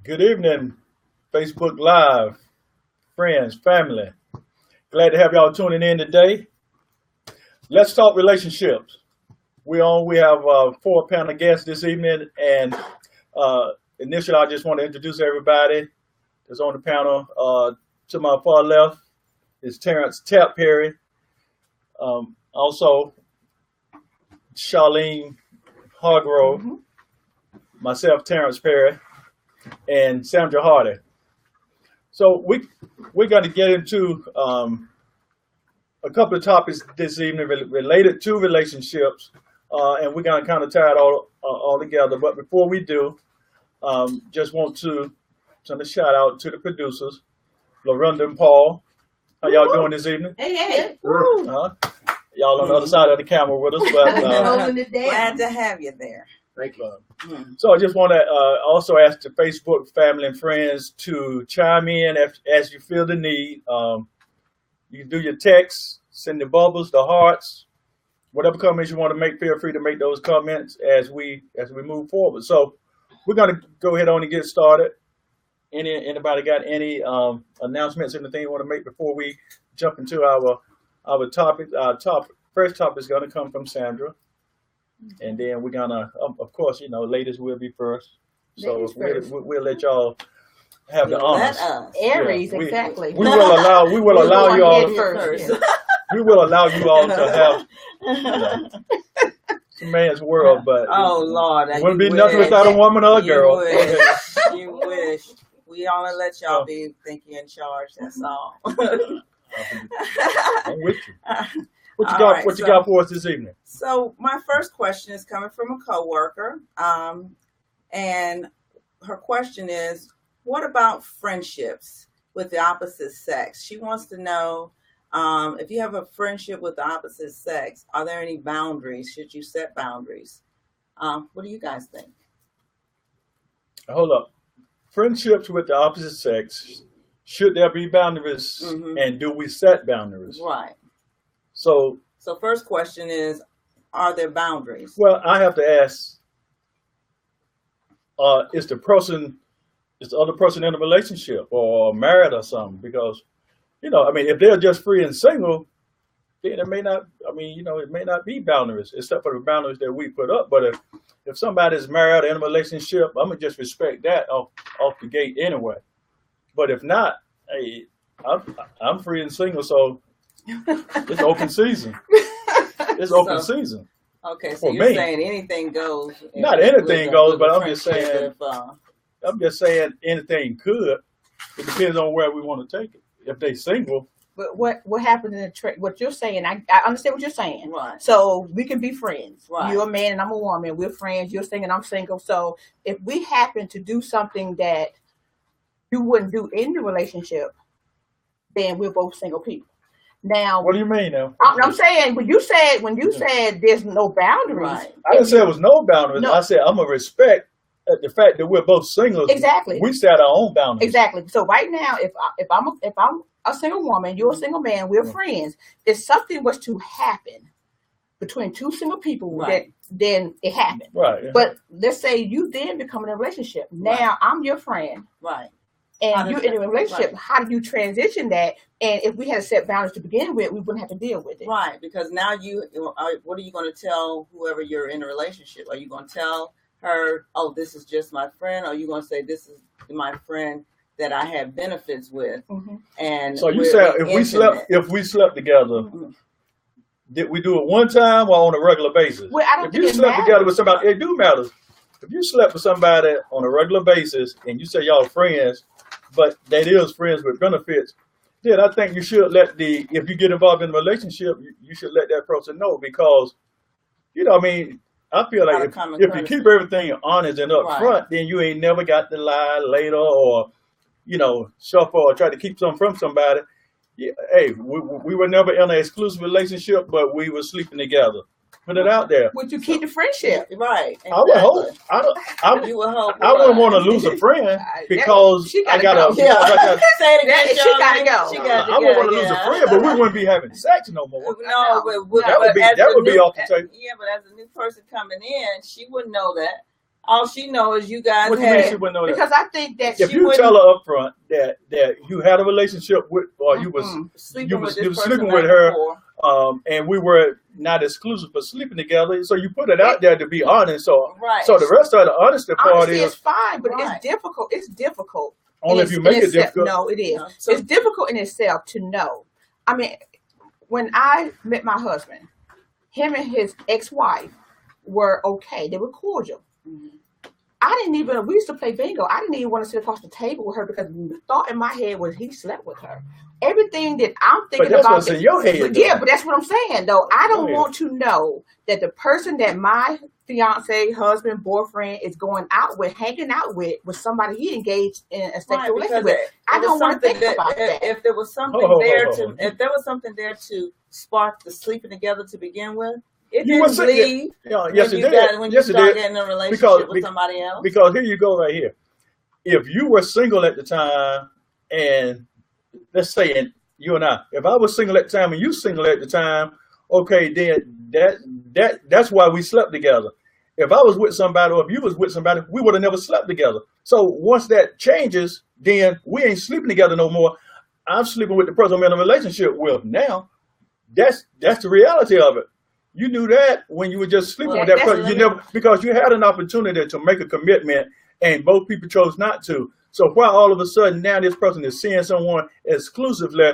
Good evening, Facebook Live, friends, family. Glad to have y'all tuning in today. Let's talk relationships. We have four panel guests this evening, and initially, I just want to introduce everybody that's on the panel. To my far left is Terrence Tap Perry. Also, Charlene Hargrove, myself, Terrence Perry, and Sandra Hardy. So we're going to get into a couple of topics this evening related to relationships, and we're going to kind of tie it all together. But before we do, just want to send a shout out to the producers, Lorinda and Paul. How y'all doing this evening? Hey. Y'all on the other side of the camera with us, but Glad to have you there. thank you. So I just want to also ask the Facebook family and friends to chime in as you feel the need. You can do your texts, send the bubbles, the hearts, whatever comments you want to make. Feel free to make those comments as we move forward. So we're going to go ahead on and get started. Anybody got any announcements, anything you want to make before we jump into our topic? First topic is going to come from Sandra. And then we're gonna, of course, ladies will be first. So we'll let y'all have the honors. Aries, exactly. We will allow you all. First. We will allow you all to have it's a man's world, but oh Lord, it wouldn't be nothing without a woman or a girl. You wish. We only let y'all be think you're in charge. That's all. I'm with you. What you got for us this evening? So my first question is coming from a coworker, and her question is, what about friendships with the opposite sex? She wants to know if you have a friendship with the opposite sex, are there any boundaries? Should you set boundaries? What do you guys think? Hold up. Friendships with the opposite sex, should there be boundaries, and do we set boundaries? Right. So first question is, are there boundaries? Well, I have to ask, is the other person in a relationship or married or something? Because, if they're just free and single, then it may not, it may not be boundaries, except for the boundaries that we put up. But if somebody's married or in a relationship, I'm going to just respect that off the gate anyway. But if not, hey, I'm free and single, so it's open season. It's open season. Okay, so you're saying anything goes. Not anything goes, but I'm just saying. I'm just saying anything could. It depends on where we want to take it. If they single. But what happened in the what you're saying? I understand what you're saying. Right. So we can be friends. Right. You're a man and I'm a woman. We're friends. You're single and I'm single. So if we happen to do something that you wouldn't do in the relationship, then we're both single people. Now, what do you mean now? I'm saying when you said there's no boundaries. Right. I didn't say it was no boundaries. No. I said I'm gonna respect the fact that we're both single. Exactly. We set our own boundaries. Exactly. So right now, if I'm a single woman, you're a single man, we're friends. If something was to happen between two single people, then it happened. Right. But let's say you then become in a relationship. Now I'm your friend. Right. And you're in a relationship. Right. How do you transition that? And if we had set boundaries to begin with, we wouldn't have to deal with it. Right, because now what are you going to tell whoever you're in a relationship? Are you going to tell her, oh, this is just my friend? Or are you going to say, this is my friend that I have benefits with? And so you said if we slept together, did we do it one time or on a regular basis? Well, I don't if you slept together with somebody, it do matter. If you slept with somebody on a regular basis and you say y'all friends, but that is friends with benefits, then I think you should if you get involved in a relationship, you should let that person know, because, I feel like if you keep everything honest and up front, then you ain't never got to lie later or, suffer or try to keep something from somebody. Yeah, hey, we were never in an exclusive relationship, but we were sleeping together. Put it out there. Would you keep the friendship? Right. Exactly. I would hope. I wouldn't want to lose a friend because I gotta. Say it again. She gotta go. I wouldn't want to lose a friend, but we wouldn't be having sex no more. No, that would be off the table. Yeah, but as a new person coming in, she wouldn't know that. All she knows is you guys What do you mean she had. wouldn't know that? Because I think that If she you wouldn't- tell her up front that you had a relationship with, or you was Sleeping you with this was person sleeping right with her, before. and we were not exclusive but sleeping together, so you put it out there to be honest. So Right. so the rest of the honesty part honesty is is fine, but Right. it's difficult. It's difficult. only in if you its- make in it itself. difficult. No, it is. No. So It's difficult in itself to know. I mean, when I met my husband, him and his ex-wife were okay. They were cordial. I didn't even, we used to play bingo. I didn't even want to sit across the table with her because the thought in my head was he slept with her. Everything that I'm But thinking that's about. what's in your head. But though. yeah, but that's what I'm saying though. I Go don't ahead. want to know that the person that my fiance, husband, boyfriend is going out with, hanging out with somebody he engaged in a sexual right, relationship because with. I there was don't want to something think about that. If there was something Hold on, there hold to, on. if there was something there to spark the sleeping together to begin with, it You were didn't saying- leave Yeah, yes, when it you did. got when Yes, you it start did. getting in a relationship Because- with somebody else. Because here you go right here. If you were single at the time, and let's say, and you and I, if I was single at the time and you single at the time, okay, then that's why we slept together. If I was with somebody or if you was with somebody, we would have never slept together. So once that changes, then we ain't sleeping together no more. I'm sleeping with the person I'm in a relationship with now. That's the reality of it. You knew that when you were just sleeping Well, with that that's- person. You never, because you had an opportunity to make a commitment and both people chose not to. So why all of a sudden now this person is seeing someone exclusively,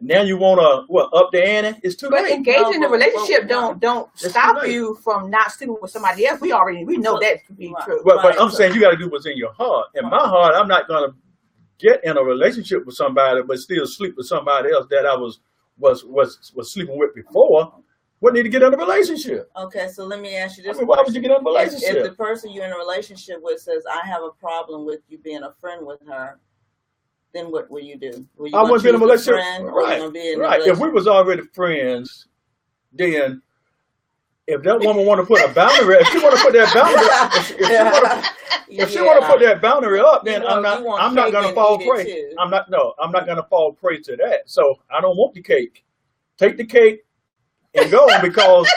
now you want to up the ante? It's too But late. engaging in a but- relationship but- don't It's stop too late. you from not sleeping with somebody else. We know So- that to be right. true. But Right. I'm saying you got to do what's in your heart. In my heart, I'm not going to get in a relationship with somebody but still sleep with somebody else that I was sleeping with before. What need to get in a relationship? Okay, so let me ask you I this: mean, why would you get in a If relationship? the person you're in a relationship with says, "I have a problem with you being a friend with her," then what will you do? Will you I wouldn't be in a choose the relationship. friend, or you gonna be in a Right. If we relationship? was already friends, then if that woman want to put a boundary, if she want to put that boundary, if she want to put that boundary up, then You want I'm not cake going to and fall eat it prey. too. I'm not going to fall prey to that. So I don't want the cake. Take the cake and go because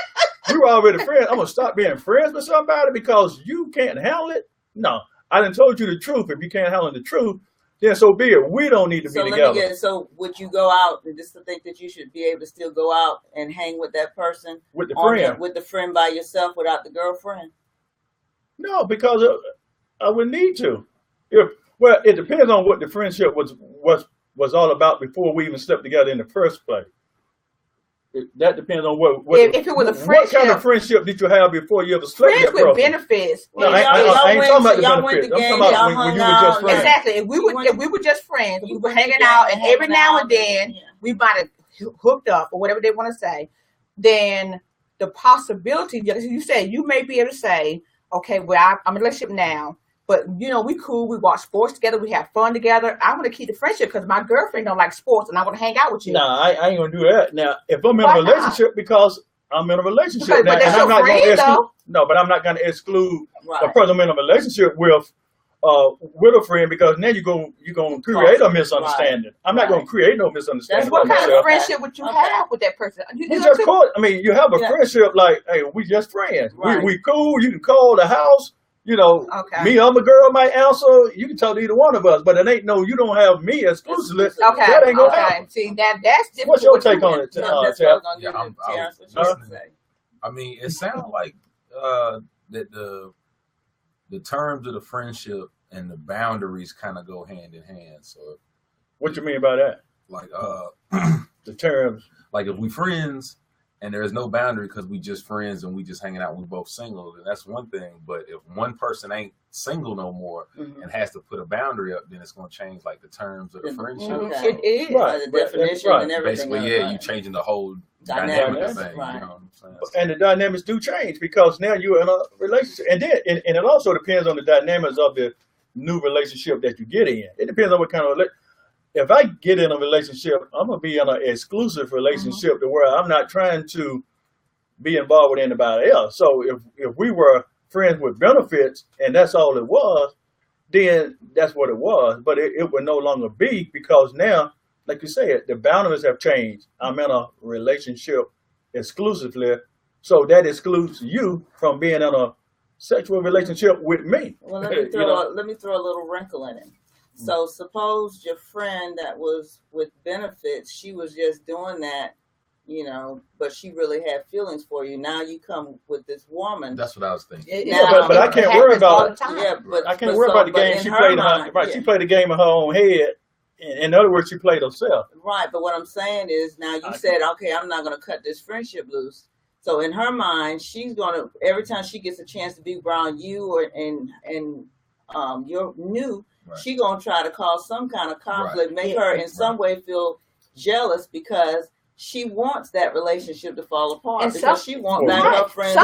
we were already friends. I'm gonna stop being friends with somebody because you can't handle it. No, I done told you the truth. If you can't handle the truth, then so be it. We don't need to So be let together. me get. So would you go out and just to think that you should be able to still go out and hang with that person With the on friend. with the friend by yourself without the girlfriend? No, because I would need to. Well, it depends on what the friendship was all about before we even slept together in the first place. That depends on what If it was a what kind of friendship- friendship did you have before you ever slept Friends with that with person? benefits. No, And I ain't went talking about to- the y'all went benefits. to I'm games, talking about y'all when hung you were just out, friends. Exactly. If You went- we were just friends, we You were went to hanging out, games and and every hanging now out, and then yeah. we might have hooked up or whatever they want to say. Then the possibility, just as you said, you may be able to say, okay, well, I'm in a relationship now, but we cool. We watch sports together. We have fun together. I want to keep the friendship because my girlfriend don't like sports, and I want to hang out with you. Nah, I ain't gonna do that. Now, if I'm in Why a not? relationship, because I'm in a relationship Because- now, but that's and I'm your not friend, gonna exclude. though. No, but I'm not gonna exclude a Right. person I'm in a relationship with a friend because now you're gonna create a misunderstanding. I'm not gonna Right. create no misunderstanding. That's What with kind of myself. friendship would you Okay. have with that person? We just call it. I mean, you have a Yeah. friendship like, hey, we just friends. Right. We cool. You can call the house. Okay. Me, I'm a girl, might answer. You can talk to either one of us, but it ain't no. You don't have me exclusively. Exclusive. Okay. That ain't gonna okay. happen. See, that's different. What's your what you take on want. it, That's Tab? what I was gonna do Yeah, to I'm- Terrence. What you Huh? gonna say? I mean, it sounds like that the terms of the friendship and the boundaries kind of go hand in hand. So, What you mean by that? like, The terms. like if we friends and there's no boundary because we just friends and we just hanging out, we both single, then that's one thing. But if one person ain't single no more Mhm. and has to put a boundary up, then it's gonna change like the terms of the friendship. Okay. It is. Right. The but- definition right. and everything. Basically, of it, yeah, right. you changing the whole Dynamics, dynamic of thing. right. You know what I'm saying? And the dynamics do change because now you're in a relationship, and then and it also depends on the dynamics of the new relationship that you get in. It depends on what kind of. If I get in a relationship, I'm gonna be in an exclusive relationship to where I'm not trying to be involved with anybody else. So if we were friends with benefits and that's all it was, then that's what it was. But it would no longer be because now, like you said, the boundaries have changed. I'm in a relationship exclusively, so that excludes you from being in a sexual relationship with me. Well, let me throw a little wrinkle in it. So suppose your friend that was with benefits, she was just doing that, but she really had feelings for you. Now you come with this woman. That's what I was thinking. But I can't worry about it. Yeah, but I can't worry about the game she played in her. Right, she played the game in her own head. In other words, she played herself. Right, but what I'm saying is now you said, okay, I'm not going to cut this friendship loose. So in her mind, she's going to, every time she gets a chance to be around you and you're new, she's going to try to cause some kind of conflict, make her in some way feel jealous because she wants that relationship to fall apart because she wants back her friends.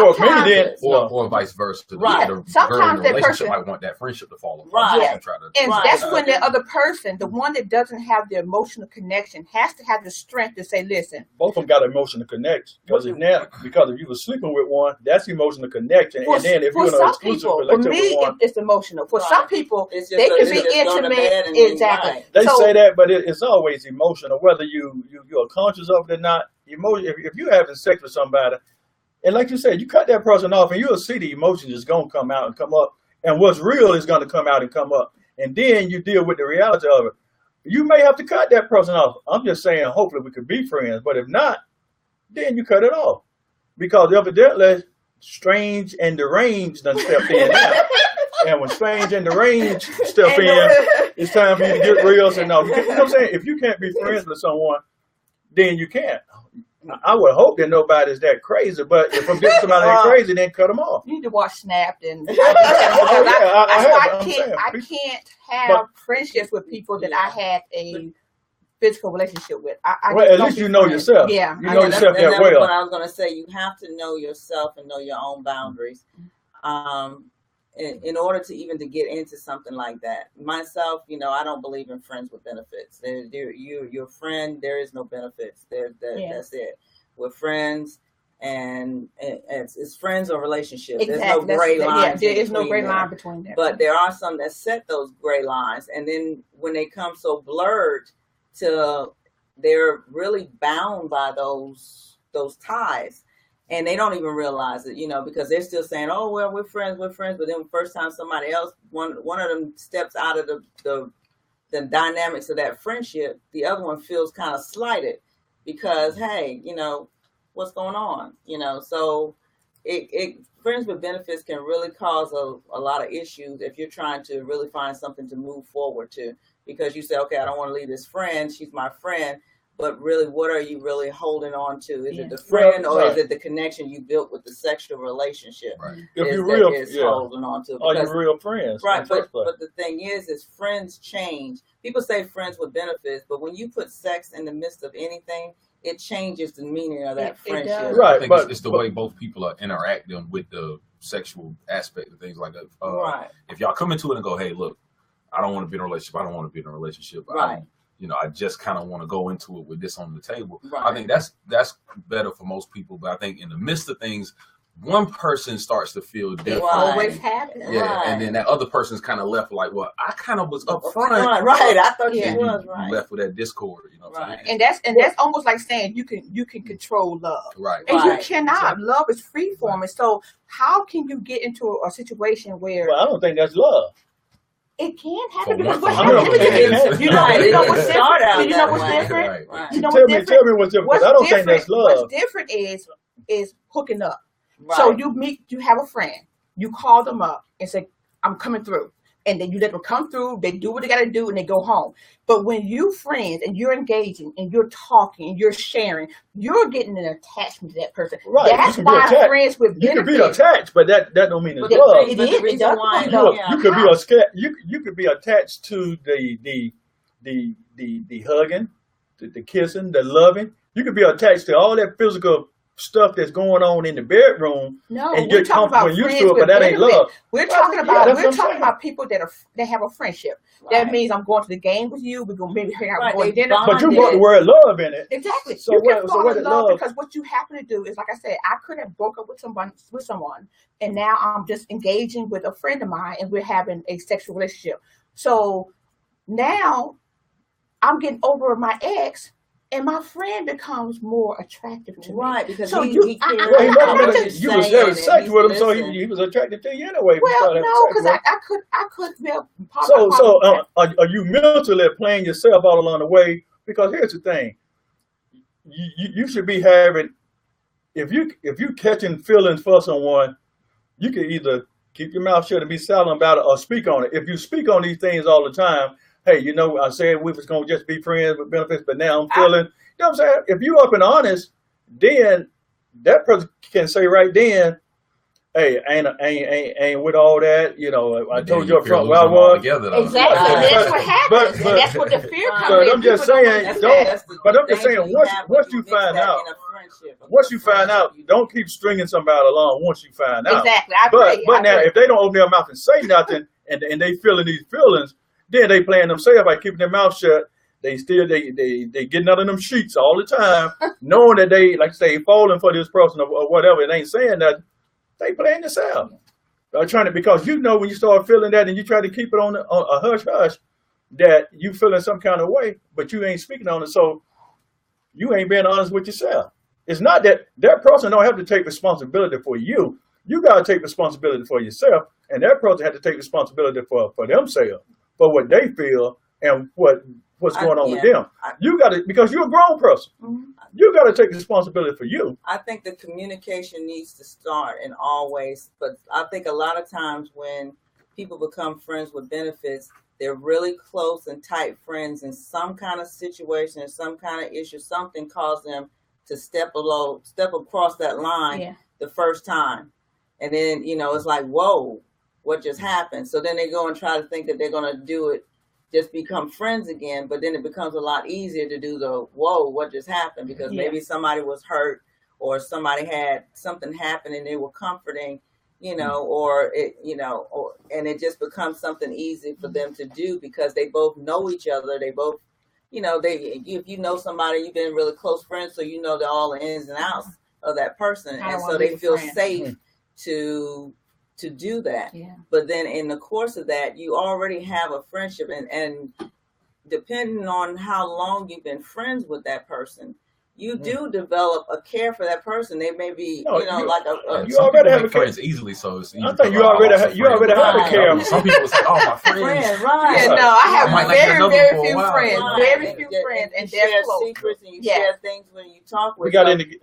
Or vice versa. Right. Sometimes that person might want that friendship to fall apart. Right. And that's when the other person, the one that doesn't have the emotional connection, has to have the strength to say, listen. Both of them got emotional connection. Because if you were sleeping with one, that's emotional connection. And then if you're in an exclusive relationship with one. It's emotional. For some people, they can be intimate. Exactly. They say that, but it's always emotional, whether you're conscious of it or not. If you're having sex with somebody, and like you said, you cut that person off, and you'll see the emotion is going to come out and come up, and what's real is going to come out and come up, and then you deal with the reality of it. You may have to cut that person off. I'm just saying, hopefully we could be friends, but if not, then you cut it off, because evidently strange and deranged done stepped in now. And when strange and deranged step in, it's time for you to get real. So no, you know what I'm saying? If you can't be friends with someone, then you can't. I would hope that nobody's that crazy, but if I'm getting somebody that crazy, then cut them off. You need to watch Snapped, and I can't have friendships with people that I had a physical relationship with. Well, at least you know yourself. Yeah, you know yourself that well. That's what I was going to say. You have to know yourself and know your own boundaries. In order to even to get into something like that. Myself, I don't believe in friends with benefits. You're your friend, there is no benefits. That's it. We're friends, and it's friends or relationships. Exactly. There's no gray lines. There is no gray line between them. But there are some that set those gray lines, and then when they come so blurred, they're really bound by those ties. And they don't even realize it, because they're still saying, "Oh, well, we're friends." But then the first time somebody else, one of them steps out of the dynamics of that friendship, the other one feels kind of slighted because, hey, what's going on? So friends with benefits can really cause a lot of issues if you're trying to really find something to move forward to, because you say, okay, I don't want to leave this friend. She's my friend. But really, what are you really holding on to? Is it the friend or is it the connection you built with the sexual relationship? Right. If you're real, holding on to. Are you real friends? Right. But the thing is friends change. People say friends with benefits, but when you put sex in the midst of anything, it changes the meaning of that friendship. Right. I think it's the way both people are interacting with the sexual aspect of things like that. Right. If y'all come into it and go, hey, look, I don't want to be in a relationship. I don't want to be in a relationship. Right. I just kind of want to go into it with this on the table. Right. I think that's better for most people. But I think in the midst of things, one person starts to feel different. It always happens. Yeah, right. And then that other person's kind of left like, well, I kind of was up front. Right. I thought you was you right. left with that discord. Right. And that's almost like saying you can control love. Right. And you cannot. Love is free forming. So how can you get into a situation where I don't think that's love. It can happen because what happens. You know what's different? You know what's different? Right. You know Tell me what's different. Because I don't think that's love. What's different is hooking up. Right. So you have a friend, you call them up and say, I'm coming through. And then you let them come through, they do what they got to do, and they go home. But when you friends and you're engaging and you're talking and you're sharing, you're getting an attachment to that person. Right. That's why friends with benefits. You can be attached, but that don't mean it's love. You could be attached to the hugging, the kissing, the loving. You could be attached to all that physical stuff that's going on in the bedroom. No, and we're talking about friends used to it, but that ain't love. We're talking about people that have a friendship. Right. That means I'm going to the game with you. We're gonna maybe hang out for dinner. But you brought the word love in it. Exactly. So you what? can So what is love? because what you happen to do is, like I said, I could have broke up with someone, and now I'm just engaging with a friend of mine, and we're having a sexual relationship. So now I'm getting over my ex. and my friend becomes more attractive to me. Right, because So he you- I- cared Well, he about must what have you're been, you was saying, having and sex he's with him, so listening. he was attracted to you anyway. Well, Having no, sex because with him. I could be a part So, of are you mentally playing yourself all along the way? Because here's the thing: you should be having, if you catching feelings for someone, you can either keep your mouth shut and be silent about it, or speak on it. If you speak on these things all the time, hey, you know, I said we was gonna just be friends with benefits, but now I'm feeling. You know what I'm saying? If you up and honest, then that person can say right then, hey, ain't with all that. You know, I told you up front where I was. Exactly. Right. And that's what happens. But- and that's what the fear but comes in. I'm just People don't saying, understand. but I'm just saying, once you find out, once you find out, don't keep stringing somebody along. Once you find out, Exactly. I But agree. but I now, agree. if they don't open their mouth and say nothing, and they feeling these feelings, then they playing themselves by keeping their mouth shut. They still they getting out of them sheets all the time, knowing that they, like say, falling for this person or whatever, and ain't saying that. They playing themselves. Trying to, because you know when you start feeling that and you try to keep it on a hush hush, that you feeling some kind of way, but you ain't speaking on it, so you ain't being honest with yourself. It's not that person don't have to take responsibility for you. You got to take responsibility for yourself, and that person had to take responsibility for themselves, for what they feel and what's going on with them. You got to, because you're a grown person. Mhm. You got to take responsibility for you. I think the communication needs to start in all ways, but I think a lot of times when people become friends with benefits, they're really close and tight friends in some kind of situation, some kind of issue, something caused them to step across that line Yeah. the first time. And then, you know, it's like, whoa, what just happened? So then they go and try to think that they're going to do it, just become friends again. But then it becomes a lot easier to do the, whoa, what just happened? Because Yeah. maybe somebody was hurt or somebody had something happen and they were comforting, you know, or it, you know, and it just becomes something easy for them to do because they both know each other. They both, you know, if you know somebody, you've been really close friends, so you know all the ins and outs of that person, I don't and wanna so be they a feel friend. safe to do that. Yeah. But then in the course of that, you already have a friendship, and depending on how long you've been friends with that person, you do develop a care for that person. They may be, No, you know, you- like you Some already people have make a care. friends easily, so it's easy. I think to you go, already "Oh, have- I'm you already friends have with a them." care. Some people say, "Oh, my friends." friend, right? Yeah, Like, no, I have I might not get to know very them for a few while. friends, Right. very And few you- friends, and and you they're share close. secrets and you Yes. share things when you talk with We got them. you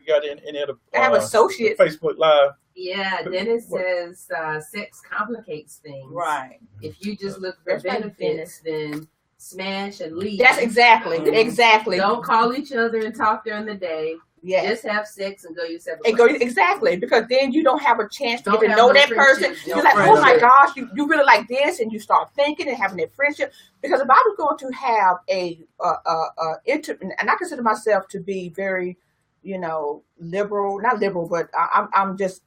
got any other I have associates. Facebook Live. Yeah, Dennis says sex complicates things. Right. If you just look for That's right, benefits, then smash and leave. That's exactly, Mhm. exactly. Don't call each other and talk during the day. Yes. Just have sex and go your separate And go ways. exactly, because then you don't have a chance to Don't get to have know no that person. friendship, You're no like, oh my friendship. gosh, you really like this, and you start thinking and having that friendship. Because if I was going to have and I consider myself to be very, you know, liberal, not liberal, but I'm just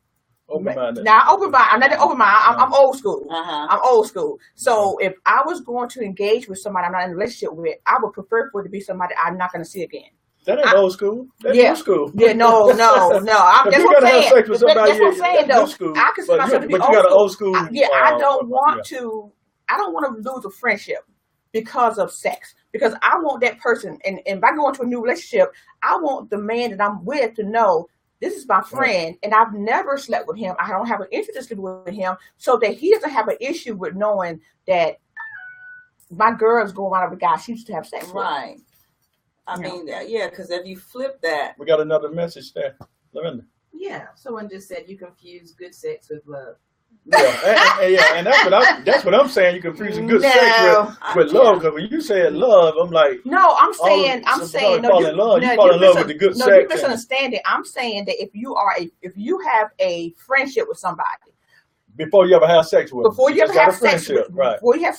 Open-minded. now open minded. I'm not that open minded. I'm old school. Uh-huh. I'm old school. So if I was going to engage with somebody I'm not in a relationship with, I would prefer for it to be somebody I'm not going to see again. That ain't old school. That's Yeah. new school. Yeah, no. If I'm you that's what gotta I'm have saying. sex with somebody, That's what I'm saying, that's though. new school. I consider myself to be but you got an old school. I don't want yeah. to. I don't want to lose a friendship because of sex. Because I want that person, and if I go into a new relationship, I want the man that I'm with to know this is my friend, and I've never slept with him. I don't have an interest in sleeping with him, so that he doesn't have an issue with knowing that my girl's going out with a guy she used to have sex with. Right. I mean, yeah, because if you flip that, We got another message there, Lavender. Yeah, someone just said you confuse good sex with love. Yeah, and that's what I'm saying. You confusing good sex with love. Because when you said love, I'm like, No, I'm saying, you fall in love. You fall in love with the good no, sex. you misunderstanding. I'm saying that if you have a friendship with somebody, Before you ever have sex with them. before you ever just got have a sex friendship, with, right? before you have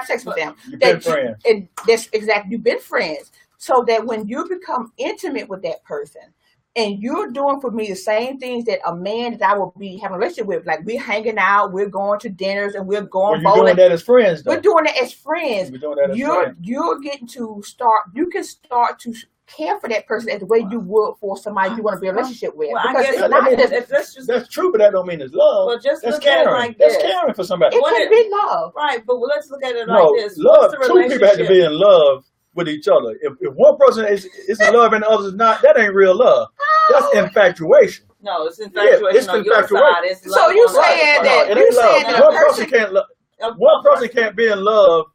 sex with them, You've been that you- friends. and that's exactly, you've been friends, so that when you become intimate with that person, and you're doing for me the same things that a man that I will be having a relationship with, like we're hanging out, we're going to dinners, and we're Well, going you're bowling. doing that as friends, though. We're doing it as friends. We're doing that as You're friends. getting to start. You can start to care for that person as the way you would for somebody you want to be in a relationship with. well, I Because guess it's not just, if let's just That's true, but that don't mean it's love. well, just That's look at it caring. like That's this. caring for somebody. it what can it- be love. Right, but let's look at it No, like this. love. What's the Two people have to be in love with each other. If one person is in love and the other is not, that ain't real love. That's infatuation. No, it's infatuation it's on your infatuation. side. It's love So you on the other saying side. that it you ain't love. saying that a One person person can't love. One person can't be in love,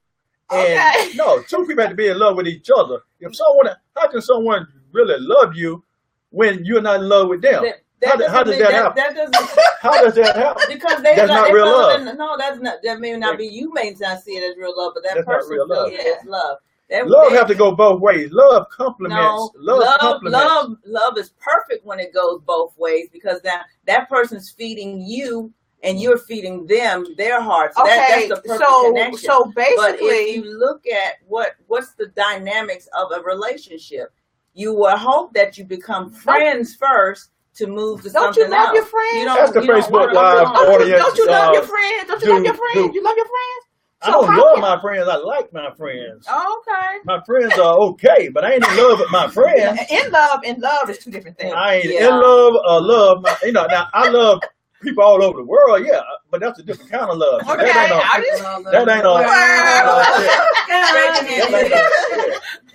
and Okay. no, two people have to be in love with each other. If someone, how can someone really love you when you're not in love with them? How does that happen? That doesn't How does that happen? because they That's not they real feel love. no, that's not. That may not be. You may not see it as real love, but that That's not person real love. feels it as love. Love have to go both ways. Love complements. No, Complements. love is perfect when it goes both ways because that person's feeding you and you're feeding them their hearts. So Okay, that's the perfect connection. so But if basically, you look at what's the dynamics of a relationship, you will hope that you become friends first to move to don't something you love else. your friends? That's the you don't Facebook wanna Live go on. audience. Don't you love your friends? Don't you love your do- friends? You love your friends? I So don't how love can- my friends. I like my friends. Okay. My friends are okay, but I ain't in love with my friends. In love is two different things. I ain't Yeah. in love or love. Now I love people all over the world, yeah, but that's a different kind of love. Okay, I just That ain't no.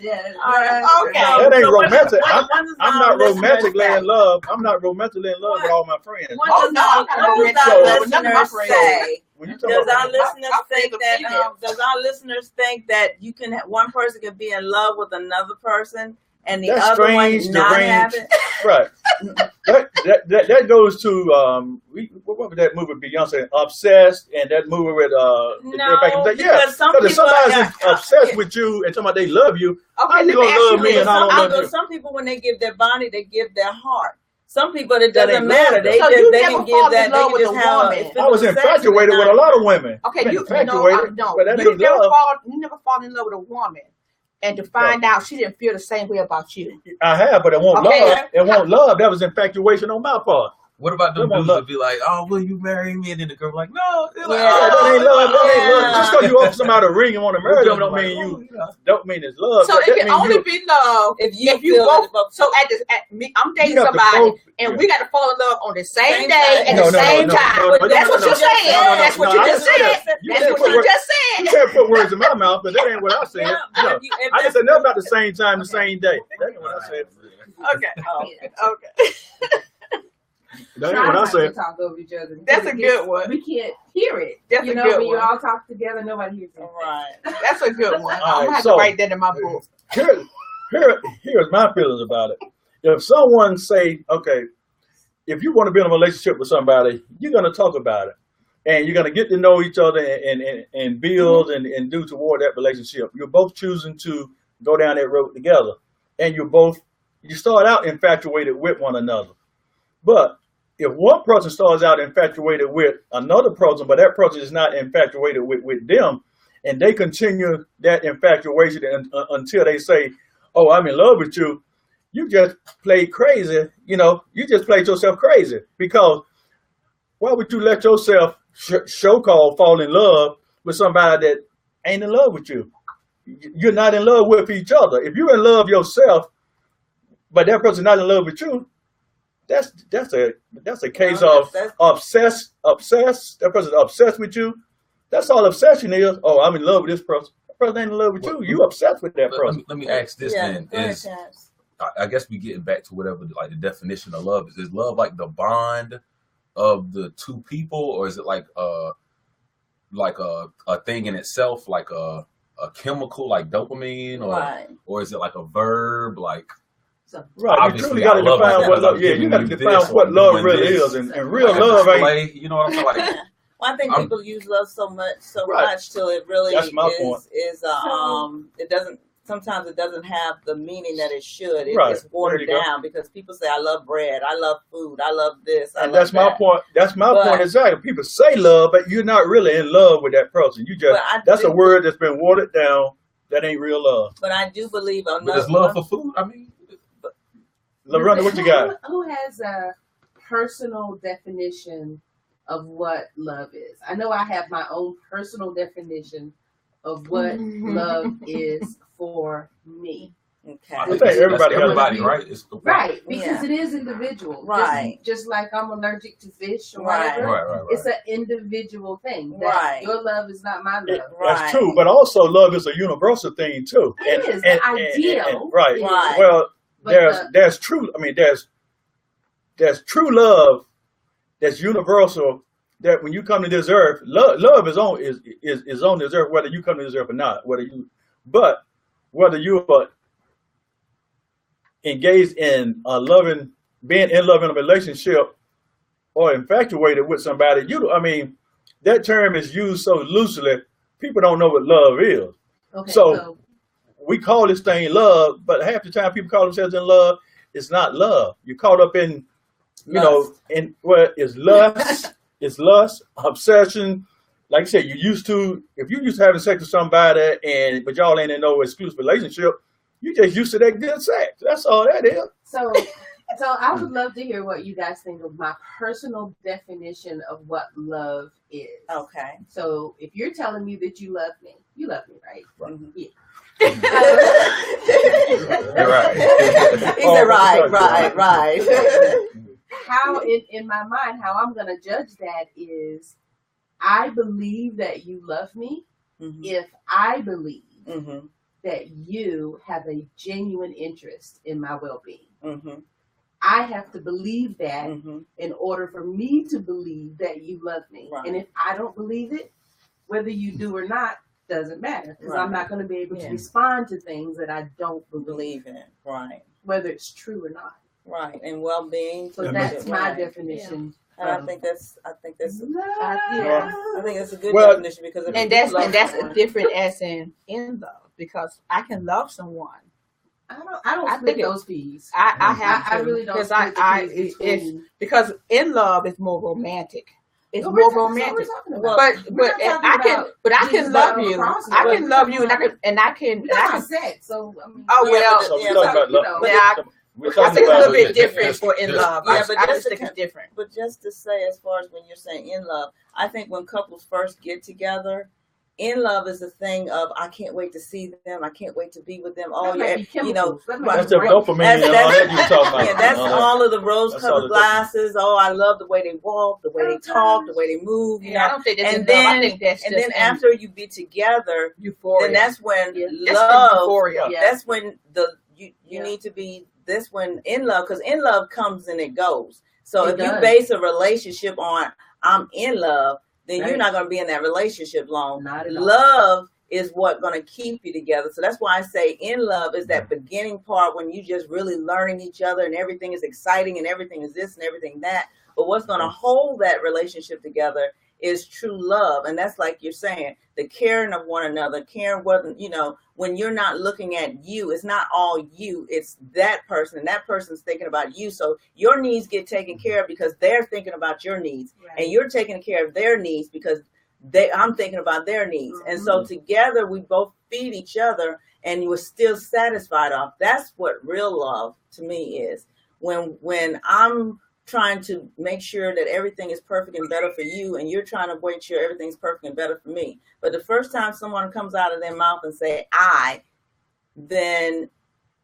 Yeah. All right, okay. That ain't romantic. I'm I'm not romantically in love. I'm not romantically in love with all my friends. Oh, no, I'm not What does romantic our love with none of my listeners friends. say? When you talk Does our about listeners my think friends are that? female. Does our listeners think that you can? One person can be in love with another person, and the That's other strange, one not deranged. have it? right, that goes to what was that movie Beyonce Obsessed, and that movie with No, because because some if people somebody's are- obsessed with you and somebody they love you, how Okay, you let me gonna ask love you me this. and I don't love you? Some people, when they give their body, they give their heart. Some people, it That doesn't ain't matter. love, They though. So you they never can give fall in that. They love can with just a have. woman. I was infatuated with a lot of women. Okay, Been you infatuated, but that you ain't never love. fall in love with a woman, and to find out she didn't feel the same way about you. I have, but it won't Okay. love. It won't love. That was infatuation on my part. What about them Come on, dudes look. that be like, "Oh, will you marry me?" And then the girl like, "No." They're like, Yeah. That ain't love. That ain't love. Yeah. Just because you offer somebody a ring and want to marry them, don't Like, mean "Oh, you know." don't mean it's love. So that it can means only you, be love If you both. feel that it's So I'm dating You have to somebody, both- and yeah. we got to fall in love on the same Same day time. at No, the same time. no, That's what you're saying. That's what you I just didn't say said. that. You That's can't what put you words- just You said. can't put words in my mouth, but that ain't what I said. Yeah, No. if I didn't say nothing about the same time, the same day. That ain't what I said. Okay. Oh. Okay. That ain't what I said. Talk over each other. That's a good one. We can't hear it. That's you a know, good when you one. all talk together, nobody hears it. Right. That's a good one. All I'm right, gonna have so- to write that in my book. Here's my feelings about it. If someone say, okay, if you want to be in a relationship with somebody, you're gonna talk about it. And you're gonna get to know each other and build and do toward that relationship. You're both choosing to go down that road together. And you start out infatuated with one another. But if one person starts out infatuated with another person, but that person is not infatuated with them, and they continue that infatuation until they say, "Oh, I'm in love with you," you just played crazy. You just played yourself crazy, because why would you let yourself so-called fall in love with somebody that ain't in love with you? You're not in love with each other. If you're in love yourself, but that person not in love with you, that's a case of obsessed. That person obsessed with you. That's all obsession is. Oh, I'm in love with this person. That person ain't in love with you. You obsessed with that person. Let me ask this then: Go ahead, is Chance. I guess we getting back to whatever like the definition of love is. Is love like the bond of the two people, or is it like a thing in itself, like a chemical like dopamine, or is it like a verb like? Right, you Obviously, truly got to I love define it what because love. I'm Yeah, giving you got to you define this, what I'm love doing really this. is, and real Like a love ain't. display, you know what I'm talking about? Like, Well, I think people use love so Right. much till it really That's my point. is it doesn't. Sometimes it doesn't have the meaning that it should. It Right. gets watered There you go. down because people say, "I love bread, I love food, I love this." And that's my point. That's my But- point exactly. People say love, but you're not really in love with that person. You just that's a word that's been watered down. That ain't real love. But I do believe but it's love for food. I mean, Loretta, what you got? Who has a personal definition of what love is? I know I have my own personal definition of what love is for me. Okay. I think that's everybody got everybody, to- right? It's Right, because Yeah. it is individual. Right. Just like I'm allergic to fish or Right. whatever. It's an individual thing. That Right. Your love is not my love. Right. That's true, but also love is a universal thing too. It is. The ideal right. is- Right. Well, But there's true. I mean, there's true love that's universal. That when you come to this earth, love is on this earth, whether you come to this earth or not. Whether you are engaged in being in love in a relationship, or infatuated with somebody, that term is used so loosely. People don't know what love is. okay, So we call this thing love, but half the time people call themselves in love. It's not love. You're caught up in, it's lust, it's lust, obsession. Like I said, if you used to having sex with somebody, but y'all ain't in no exclusive relationship, you just used to that good sex. That's all that is. So I would love to hear what you guys think of my personal definition of what love is. Okay. So if you're telling me that you love me, right? Mhm. Yeah. You're right. He said, right. How in my mind, how I'm gonna judge that is, I believe that you love me Mhm. if I believe Mhm. that you have a genuine interest in my well-being. Mhm. I have to believe that Mhm. in order for me to believe that you love me. Right. And if I don't believe it, whether you do or not doesn't matter, because I'm Right. not going to be able to Yeah. respond to things that I don't believe, Believe in it. Right. whether it's true or not. Right. And well-being. So That that's my Right. definition. And I of think that's love. a good Well, definition, because if And you that's love someone- different as in love, because I can love someone. I don't I split think those fees. I have I to, really don't because split the fees between. because in love is more romantic. It's No, more that's what we're romantic. talking about. Well, We're not talking I can these love love you. process. I can love you, and I can We're talking about sex, so I mean, Oh, Yeah, well, but So yeah, we're talking about you love. know. Yeah, We're I talking think it's a about little bit it. different for in love. Yeah, I but just just think to- it's different. But just to say, as far as when you're saying in love, I think when couples first get together, in love is a thing of, I can't wait to see them. I can't wait to be with them. Oh, That might yeah, be you know. chemicals. That might That's be the brain- dopamine and all that you talking about. Yeah, that's All that. all of the That's all rose-colored the glasses. Oh, I love the way they walk, the way they talk, the way they move. You Yeah, I know. don't think that's And in love. I then- think that's And just then in after you be together, euphoria. then that's when Yeah. That's in love. euphoria. Yeah. That's when you Yeah. need to be. This when in love, because in love comes and it goes. So It if you does. base a relationship on I'm in love, then Right. you're not going to be in that relationship long. Not at all. Love is what going to keep you together. So that's why I say in love is that beginning part when you just really learning each other and everything is exciting and everything is this and everything that. But what's going to hold that relationship together is true love. And that's like you're saying, the caring of one another, caring wasn't, when you're not looking at you, it's not all you, it's that person, and that person's thinking about you. So your needs get taken care of because they're thinking about your needs, and you're taking care of their needs because I'm thinking about their needs. And so together we both feed each other and we're still satisfied off. That's what real love to me is. When I'm trying to make sure that everything is perfect and better for you, and you're trying to make sure everything's perfect and better for me. But the first time someone comes out of their mouth and say I, then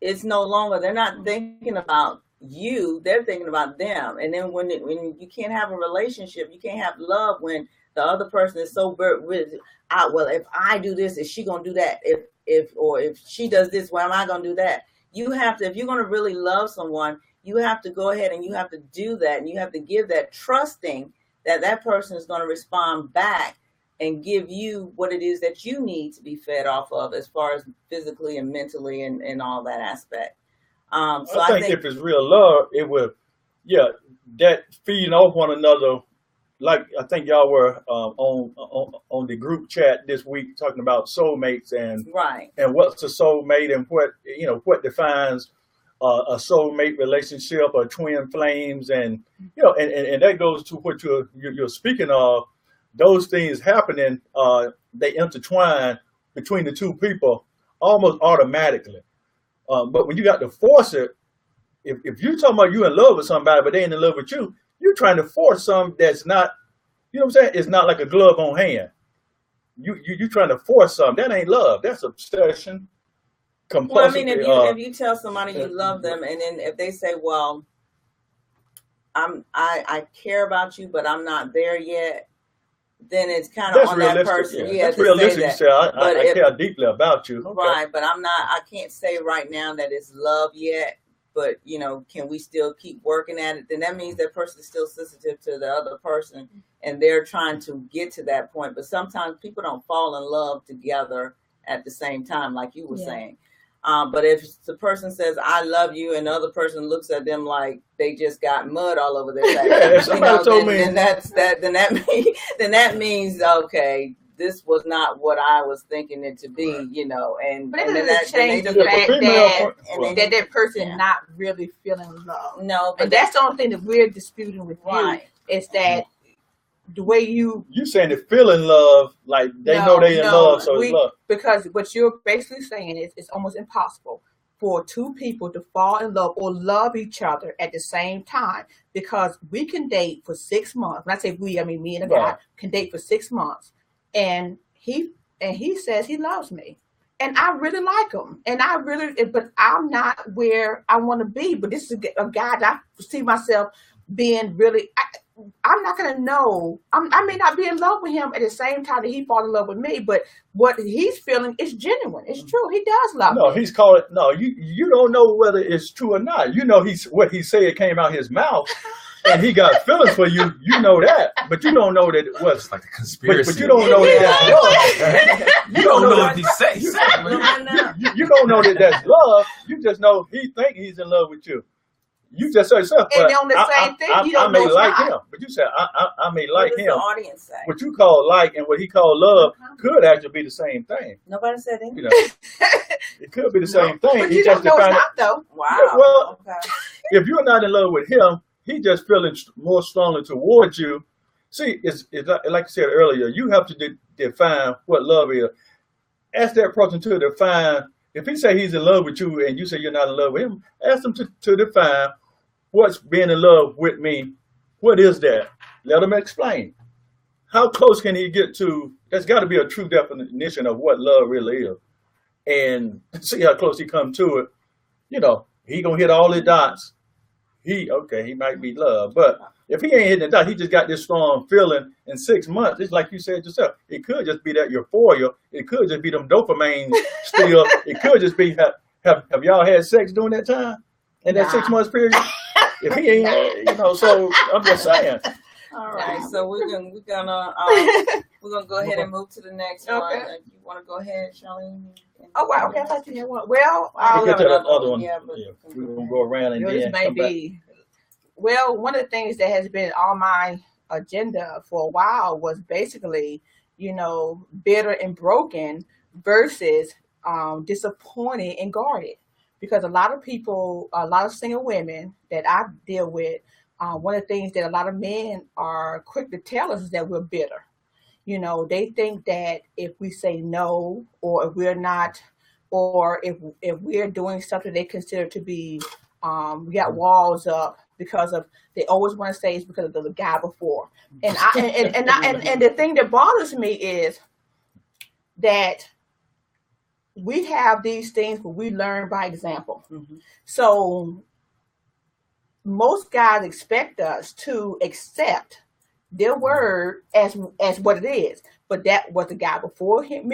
it's no longer, they're not thinking about you, they're thinking about them. And then when you can't have a relationship, you can't have love when the other person is so with, well, if I do this, is she gonna do that? If she does this, why am I gonna do that? You have to, if you're gonna really love someone, you have to go ahead and you have to do that, and you have to give that, trusting that that person is going to respond back and give you what it is that you need to be fed off of, as far as physically and mentally and all that aspect. So I think if it's real love, it will, that feeding off one another. Like I think y'all were on the group chat this week talking about soulmates and right. what's a soulmate and what defines a soulmate relationship or twin flames, and and that goes to what you're speaking of. Those things happening, they intertwine between the two people almost automatically. But when you got to force it, if you're talking about you in love with somebody but they ain't in love with you, you're trying to force something that's not, you know what I'm saying? It's not like a glove on hand. You trying to force something that ain't love. That's obsession. Well, I mean, compulsively. if you tell somebody you love them, and then if they say, "Well, I care about you, but I'm not there yet," then it's kind of that's on that realistic. person. Yeah, Yeah, that's to realistic. say You that. say, I But if, care deeply about you. Okay. right, but I can't say right now that it's love yet. But can we still keep working at it? Then that means that person is still sensitive to the other person, and they're trying to get to that point. But sometimes people don't fall in love together at the same time, like you were saying. But if the person says "I love you" and the other person looks at them like they just got mud all over their face, Yeah, somebody told me. then that means okay, this was not what I was thinking it to be, and But it and then doesn't change the If a fact female, that person Yeah. is not really feeling love. No, but And that's the only thing that we're disputing with right. you is that the way you saying they feel in love, like they know they in love, so it's love. because what you're basically saying is it's almost impossible for two people to fall in love or love each other at the same time, because we can date for 6 months. When I say we, I mean me and a guy Right. can date for 6 months, and he says he loves me, and I really like him, and but I'm not where I want to be. But this is a guy that I see myself being really. I'm not gonna know. I may not be in love with him at the same time that he fall in love with me, but what he's feeling is genuine. It's true. He does love No, me. he's calling. No, you don't know whether it's true or not. You know what he said came out his mouth, and he got feelings for you. You know that, but you don't know that it was. It's like a conspiracy. But you don't know that that's love. You don't know if he's saying. You don't know that that's love. You just know he think he's in love with you. You just say yourself, And but on the same thing, you I don't may know it's like not. him, but you said I may What like does him. the audience say? What you call like and what he called love could actually be the same thing. Nobody said anything. You know, it could be the same thing. But He you just don't know it's defined not though. Wow. Yeah, well, Okay. if you're not in love with him, he just feeling more strongly towards you. See, it's like I said earlier, you have to define what love is. Ask that person to define. If he say he's in love with you and you say you're not in love with him, ask him to define what's being in love with me. What is that? Let him explain. How close can he get to? There's got to be a true definition of what love really is, and see how close he come to it. He gonna hit all the dots. He might be love, but if he ain't hitting the dot, he just got this strong feeling in 6 months. It's like you said yourself. It could just be that euphoria. It could just be them dopamine still. It could just be have y'all had sex during that time in that 6 months period? If he ain't, so I'm just saying. All right. So we're gonna go ahead and move to the next one. Okay. You want to go ahead, Charlene? Oh wow, okay, I thought you had one. Well, We'll get to that other one. Yeah, but We're gonna go around and this then may come back. be. Well, one of the things that has been on my agenda for a while was basically, bitter and broken versus disappointed and guarded. Because a lot of people, a lot of single women that I deal with, one of the things that a lot of men are quick to tell us is that we're bitter. They think that if we say no, or if we're not, or if we're doing something they consider to be, we got walls up because of, they always want to say it's because of the guy before. And the thing that bothers me is that we have these things, but we learn by example. Mm-hmm. So most guys expect us to accept their word as what it is. But that was the guy before him.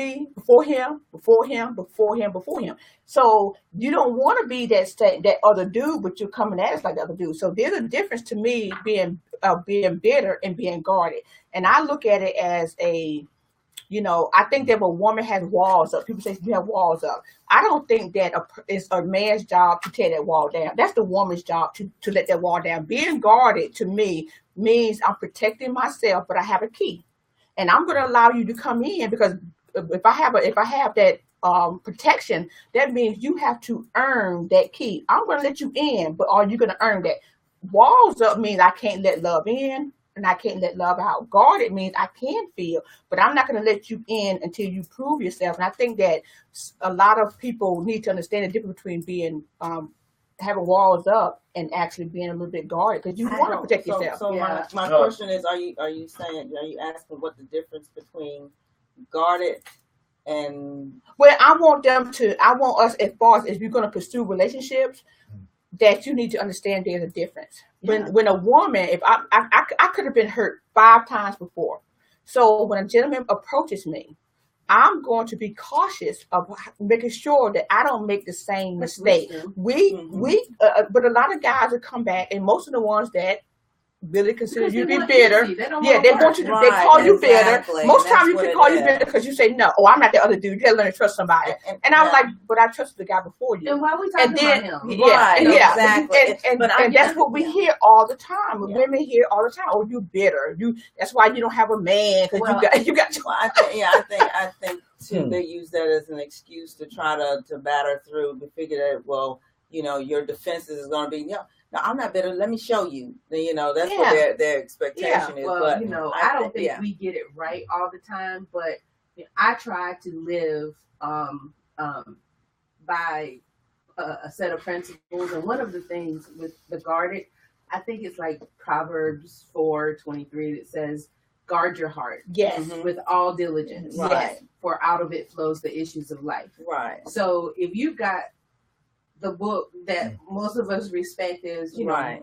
So you don't want to be that other dude, but you're coming at us like the other dude. So there's a difference to me being bitter and being guarded. And I look at it as I think that if a woman has walls up, people say you have walls up. I don't think that it's a man's job to tear that wall down. That's the woman's job to let that wall down. Being guarded to me means I'm protecting myself, but I have a key. And I'm going to allow you to come in, because if I have that protection, that means you have to earn that key. I'm going to let you in, but are you going to earn that? Walls up means I can't let love in and I can't let love out. Guarded means I can feel, but I'm not going to let you in until you prove yourself. And I think that a lot of people need to understand the difference between being having walls up and actually being a little bit guarded, because you want to protect yourself. So Yeah. my question is, are you asking what the difference between guarded and Well, I want us, as far as if you're going to pursue relationships, that you need to understand there's a difference. When a woman, if I could have been hurt 5 times before. So when a gentleman approaches me, I'm going to be cautious of making sure that I don't make the same mistake. But a lot of guys will come back, and most of the ones that really consider you to be bitter. They want you to. They call you bitter. Most times you can call you bitter because you say no. Oh, I'm not the other dude. You gotta learn to trust somebody. And I'm like, but I trusted the guy before you. And why are we talking about him? Exactly. And that's what we hear all the time. Women hear all the time. Oh, you bitter. That's why you don't have a man because you got. Well, I think too. They use that as an excuse to try to batter through to figure that your defenses is going to be No, I'm not bitter. Let me show you. That's what their expectation is. Well, but I don't think we get it right all the time. But I try to live by a set of principles, and one of the things with the guarded, I think it's like Proverbs 4:23 that says, "Guard your heart, with all diligence, for out of it flows the issues of life." Right. So if you've got the book that most of us respect as,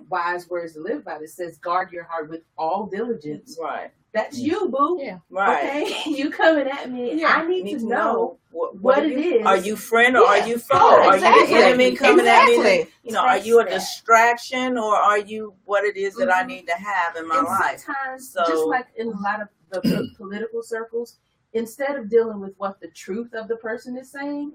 wise words to live by, that says, guard your heart with all diligence. Right. That's you, boo. Yeah. Right. Okay. You coming at me. Yeah. I need to know what it is. Are you friend or are you foe? Are you the enemy coming at me? Are you a distraction or are you what it is that I need to have in my life? Sometimes, just like in a lot of the political circles, instead of dealing with what the truth of the person is saying,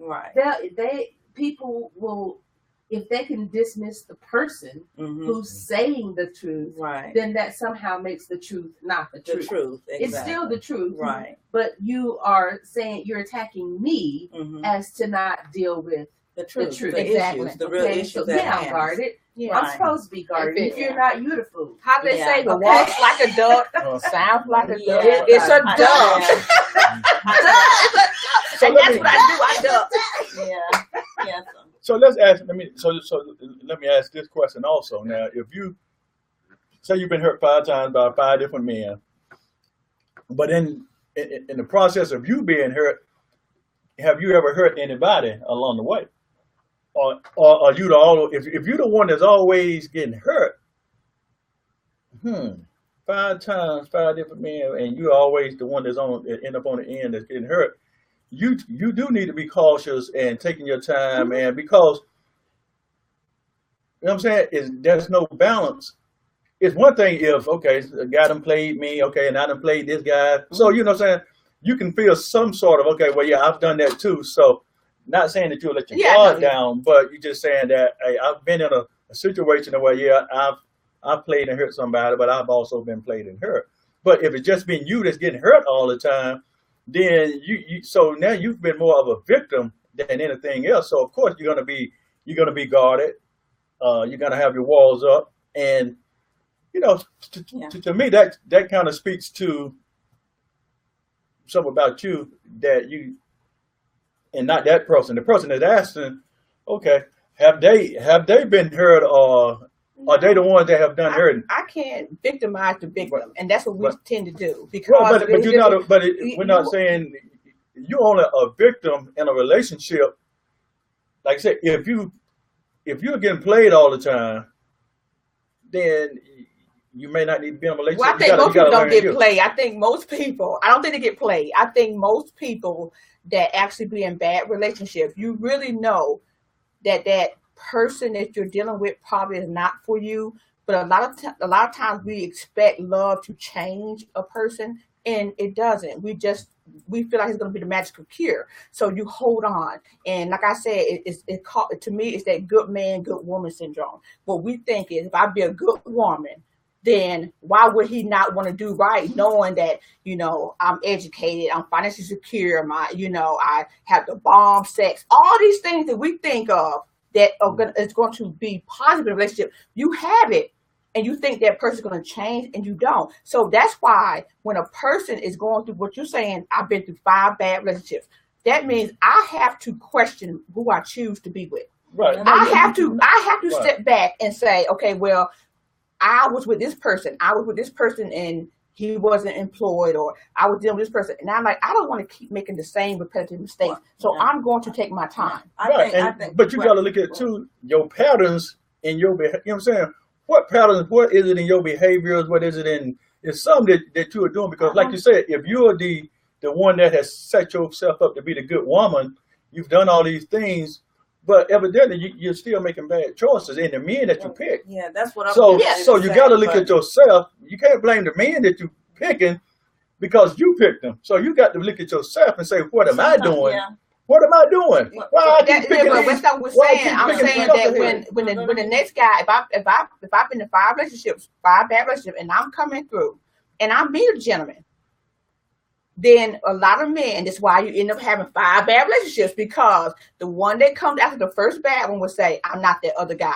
people will, if they can dismiss the person who's saying the truth, then that somehow makes the truth not the truth. Exactly. It's still the truth, but you are saying you're attacking me as to not deal with the truth. Exactly. The real issues. So I'm guarded. Yeah. I'm supposed to be guarded. If you're not, you're the fool. How do they say the walks like a duck, sounds like a duck? It's a duck. So that's what I do. I duck. Yeah. So let's ask. Let me ask this question also. Now, if you say you've been hurt 5 times by 5 different men, but in the process of you being hurt, have you ever hurt anybody along the way, or are you if you're the one that's always getting hurt? 5 times, 5 different men, and you're always the one that's end up on the end that's getting hurt. You do need to be cautious and taking your time, and because you know what I'm saying, there's no balance. It's one thing if a guy done played me, and I done played this guy. So you know what I'm saying, you can feel some sort of I've done that too. So not saying that you'll let your guard down, but you're just saying that I've been in a situation where I've played and hurt somebody, but I've also been played and hurt. But if it's just been you that's getting hurt all the time, then so now you've been more of a victim than anything else. So of course you're gonna be guarded. You're gonna have your walls up, and to me that kind of speaks to something about you, that you and not that person. The person that's asking, have they been hurt, or are they the ones that have done hurting? I can't victimize the victim, and that's what we tend to do. Because we're not saying you're only a victim in a relationship. Like I said, if you're getting played all the time, then you may not need to be in a relationship. Well, I think most people don't get played. I don't think they get played. I think most people that actually be in bad relationships, you really know that person that you're dealing with probably is not for you. But a lot of times we expect love to change a person, and it doesn't. We feel like it's going to be the magical cure. So you hold on, and like I said, to me it's that good man, good woman syndrome. What we think is, if I be a good woman, then why would he not want to do right, knowing that I'm educated, I'm financially secure, I have the bomb sex, all these things that we think of that is going to be positive in a relationship. You have it, and you think that person's going to change, and you don't. So that's why when a person is going through what you're saying, I've been through 5 bad relationships, that means I have to question who I choose to be with. Right. I have to step back and say, okay, well, I was with this person, and he wasn't employed, or I was dealing with this person. And I'm like, I don't want to keep making the same repetitive mistakes. So I'm going to take my time. I think, but you got to look at too your patterns in your behavior. You know what I'm saying? What patterns? What is it in your behaviors? What is it in? It's something that you are doing, because, like you said, if you're the one that has set yourself up to be the good woman, you've done all these things, but evidently you're still making bad choices in the men that you pick. Yeah, that's what I'm So you got to look at yourself. You can't blame the men that you're picking because you picked them. So you got to look at yourself and say, what am I doing? Yeah. What am I doing? Why I keep picking these? I'm saying that when the next guy, if I've been in 5 relationships, 5 bad relationships, and I'm coming through, and I meet a gentleman, then a lot of men, that's why you end up having 5 bad relationships, because the one that comes after the first bad one will say, I'm not that other guy.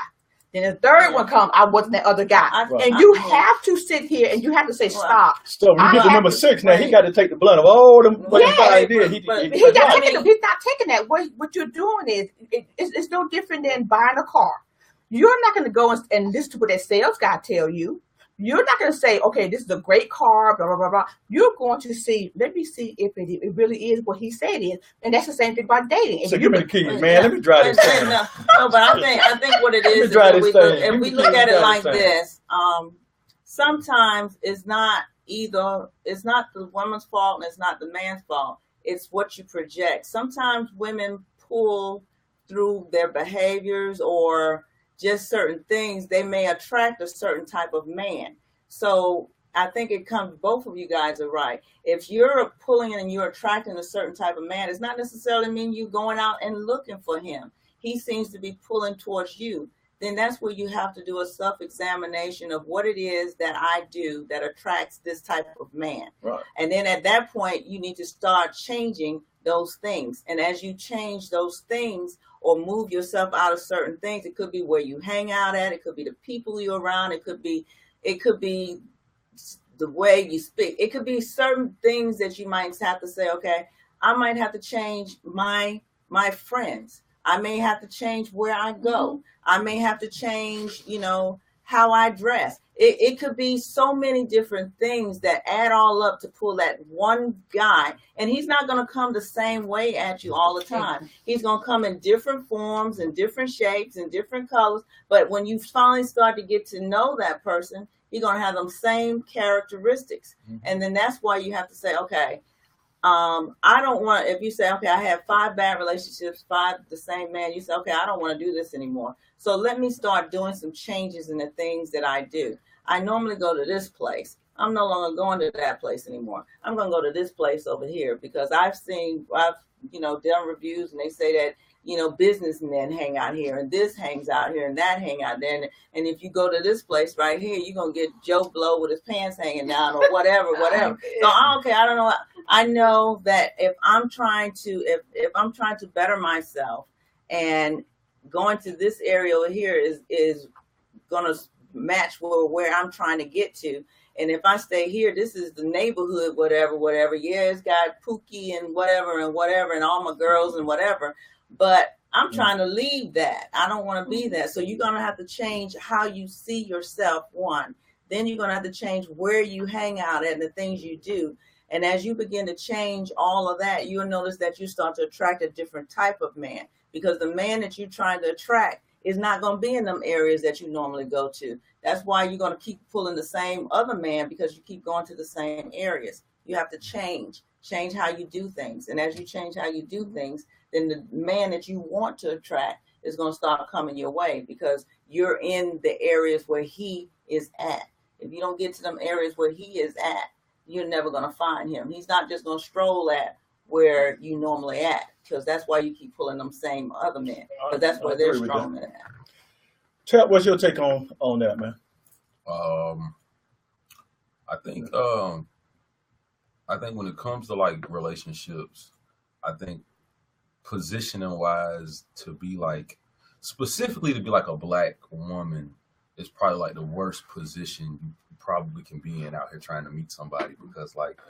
Then the third one comes, I wasn't that other guy. And you have to sit here and you have to say, stop. So when you get to number 6, now he got to take the blunt of all them what he did. He's not taking that. What you're doing is, it's no different than buying a car. You're not going to go and listen to what that sales guy tell you. You're not going to say, okay, this is a great car, blah, blah, blah, blah. You're going to see, let me see if it really is what he said it is. And that's the same thing about dating. So give me the keys, man. Let me drive this thing. No, but I think what it is if we look at it like this, sometimes it's not the woman's fault and it's not the man's fault. It's what you project. Sometimes women pull through their behaviors or just certain things, they may attract a certain type of man. So I think it comes, both of you guys are right. If you're pulling in and you're attracting a certain type of man, it's not necessarily mean you going out and looking for him. He seems to be pulling towards you. Then that's where you have to do a self-examination of what it is that I do that attracts this type of man. Right. And then at that point, you need to start changing those things. And as you change those things, or move yourself out of certain things. It could be where you hang out at. It could be the people you're around. It could be the way you speak. It could be certain things that you might have to say, okay, I might have to change my friends. I may have to change where I go. I may have to change, how I dress. It could be so many different things that add all up to pull that one guy. And he's not going to come the same way at you all the time. He's going to come in different forms and different shapes and different colors. But when you finally start to get to know that person, you're going to have them same characteristics. Mm-hmm. And then that's why you have to say, okay, I don't want, if you say, okay, I have 5 bad relationships, 5 the same man, you say, okay, I don't want to do this anymore. So let me start doing some changes in the things that I do. I normally go to this place. I'm no longer going to that place anymore. I'm going to go to this place over here because I've done reviews and they say that, businessmen hang out here and this hangs out here and that hang out there. And if you go to this place right here, you're going to get Joe Blow with his pants hanging down or whatever. So I don't know. I know that if I'm trying to better myself and going to this area over here is going to match where I'm trying to get to. And if I stay here, this is the neighborhood, whatever. Yeah, it's got Pookie and whatever and all my girls and whatever. But I'm trying to leave that. I don't want to be that. So you're going to have to change how you see yourself, one. Then you're going to have to change where you hang out and the things you do. And as you begin to change all of that, you'll notice that you start to attract a different type of man. Because the man that you're trying to attract is not going to be in them areas that you normally go to. That's why you're going to keep pulling the same other man because you keep going to the same areas. You have to change how you do things. And as you change how you do things, then the man that you want to attract is going to start coming your way because you're in the areas where he is at. If you don't get to them areas where he is at, you're never going to find him. He's not just going to stroll at where you normally at, because that's why you keep pulling them same other men, because that's where they're strong at. Chad, what's your take on that, man? I think when it comes to like relationships, I think positioning wise specifically to be like a Black woman is probably like the worst position you probably can be in out here trying to meet somebody, because like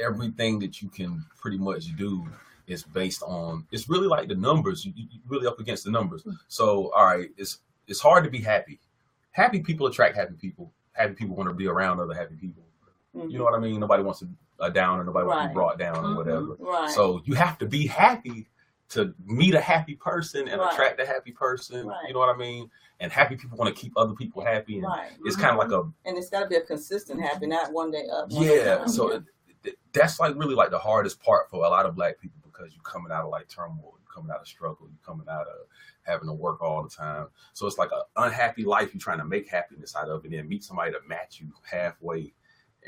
everything that you can pretty much do is based on, it's really like the numbers. You really up against the numbers. So, all right, it's hard to be happy. Happy people attract happy people. Happy people want to be around other happy people. You know what I mean? Nobody wants a downer. Nobody wants to be brought down or whatever. Right. So you have to be happy to meet a happy person and attract a happy person. Right. You know what I mean? And happy people want to keep other people happy. And it's kind of like and it's got to be a consistent happy, not one day up. So that's like really like the hardest part for a lot of Black people, because you're coming out of like turmoil, you're coming out of struggle, you're coming out of having to work all the time. So it's like an unhappy life you're trying to make happiness out of, and then meet somebody to match you halfway.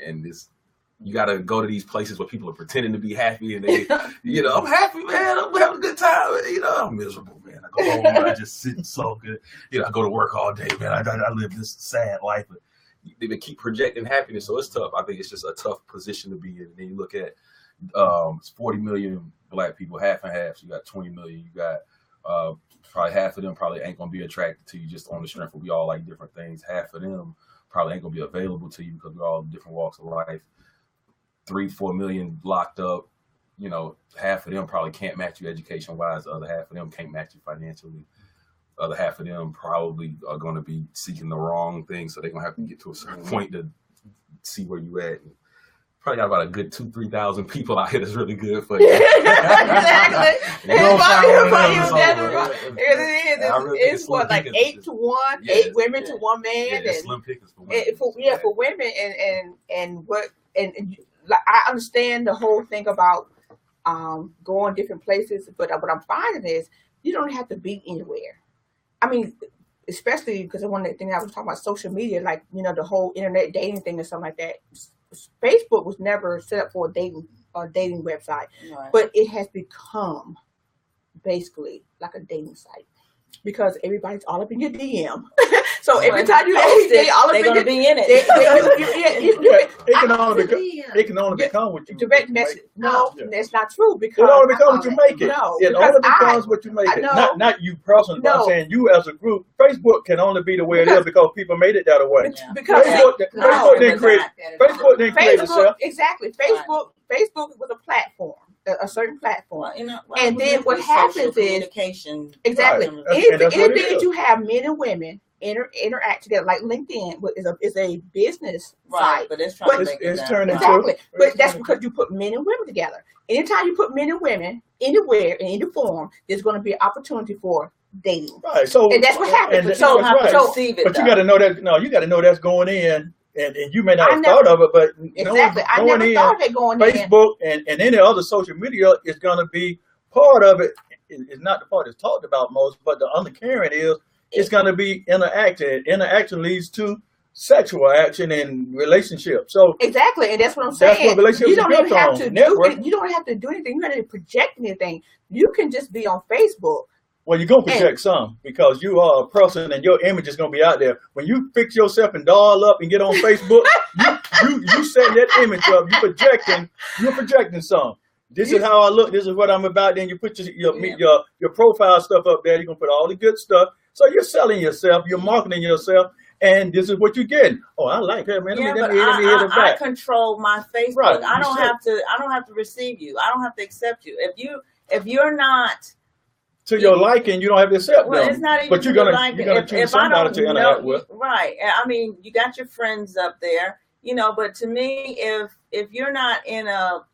And you got to go to these places where people are pretending to be happy, and they, I'm happy, man. I'm having a good time. I'm miserable, man. I go home and I just sit and sulk. I go to work all day, man. I live this sad life. But they keep projecting happiness, so it's tough. I think it's just a tough position to be in. And then you look at 40 million Black people, half and half. So you got 20 million. You got probably half of them probably ain't gonna be attracted to you just on the strength of we all like different things. Half of them probably ain't gonna be available to you because we're all in different walks of life. 3-4 million locked up. Half of them probably can't match you education wise. The other half of them can't match you financially. The other half of them probably are going to be seeking the wrong thing, so they're going to have to get to a certain point to see where you at. And probably got about a good 2,000-3,000 people out here that's really good for you. Exactly. It's what, like 8 to 1, 8 women to 1 man. And slim pickings for women. For women, and like, I understand the whole thing about going different places, but what I'm finding is you don't have to be anywhere. I mean, especially because one of the things I was talking about, social media, like, the whole internet dating thing or something like that. Facebook was never set up for a dating website, but it has become basically like a dating site because everybody's all up in your DM. So every time you post it, they're going to be in it. It can only become what you direct message. No, that's not true. Because it only becomes what you make it. No, it only becomes what you make it. Not you personally, but I'm saying you as a group. Facebook can only be the way it is because people made it that way. Because Facebook didn't create itself. Exactly. Facebook was a platform. A certain platform, and then what happens is exactly anything that you have men and women interact together, like LinkedIn is a business site, but it's turned exactly. But that's because you put men and women together. Anytime you put men and women anywhere in any form, there's going to be an opportunity for dating. Right. So and that's what happens. But you got to know that. No, you got to know that's going in. And you may not have thought of it, but exactly. I never thought of it going Facebook and any other social media is going to be part of it. It's not the part that's talked about most, but the undercurrent is it's going to be interaction. Interaction leads to sexual action and relationships. So exactly, and that's what I'm saying. That's what relationships you don't even have to do. You don't have to do anything. You don't have to project anything. You can just be on Facebook. Well, you're going to project some because you are a person and your image is going to be out there. When you fix yourself and doll up and get on Facebook, you set that image up. You're projecting some. This is how I look. This is what I'm about. Then you put your profile stuff up there. You're going to put all the good stuff. So you're selling yourself. You're marketing yourself. And this is what you're getting. Oh, I like her, man. Let me hit it back. I control my Facebook. Right. I don't have to receive you. I don't have to accept you. If you're not to your liking, you don't have to accept them. It's not even but you're gonna choose somebody to interact with. Right. I mean, you got your friends up there, but to me, if you're not in a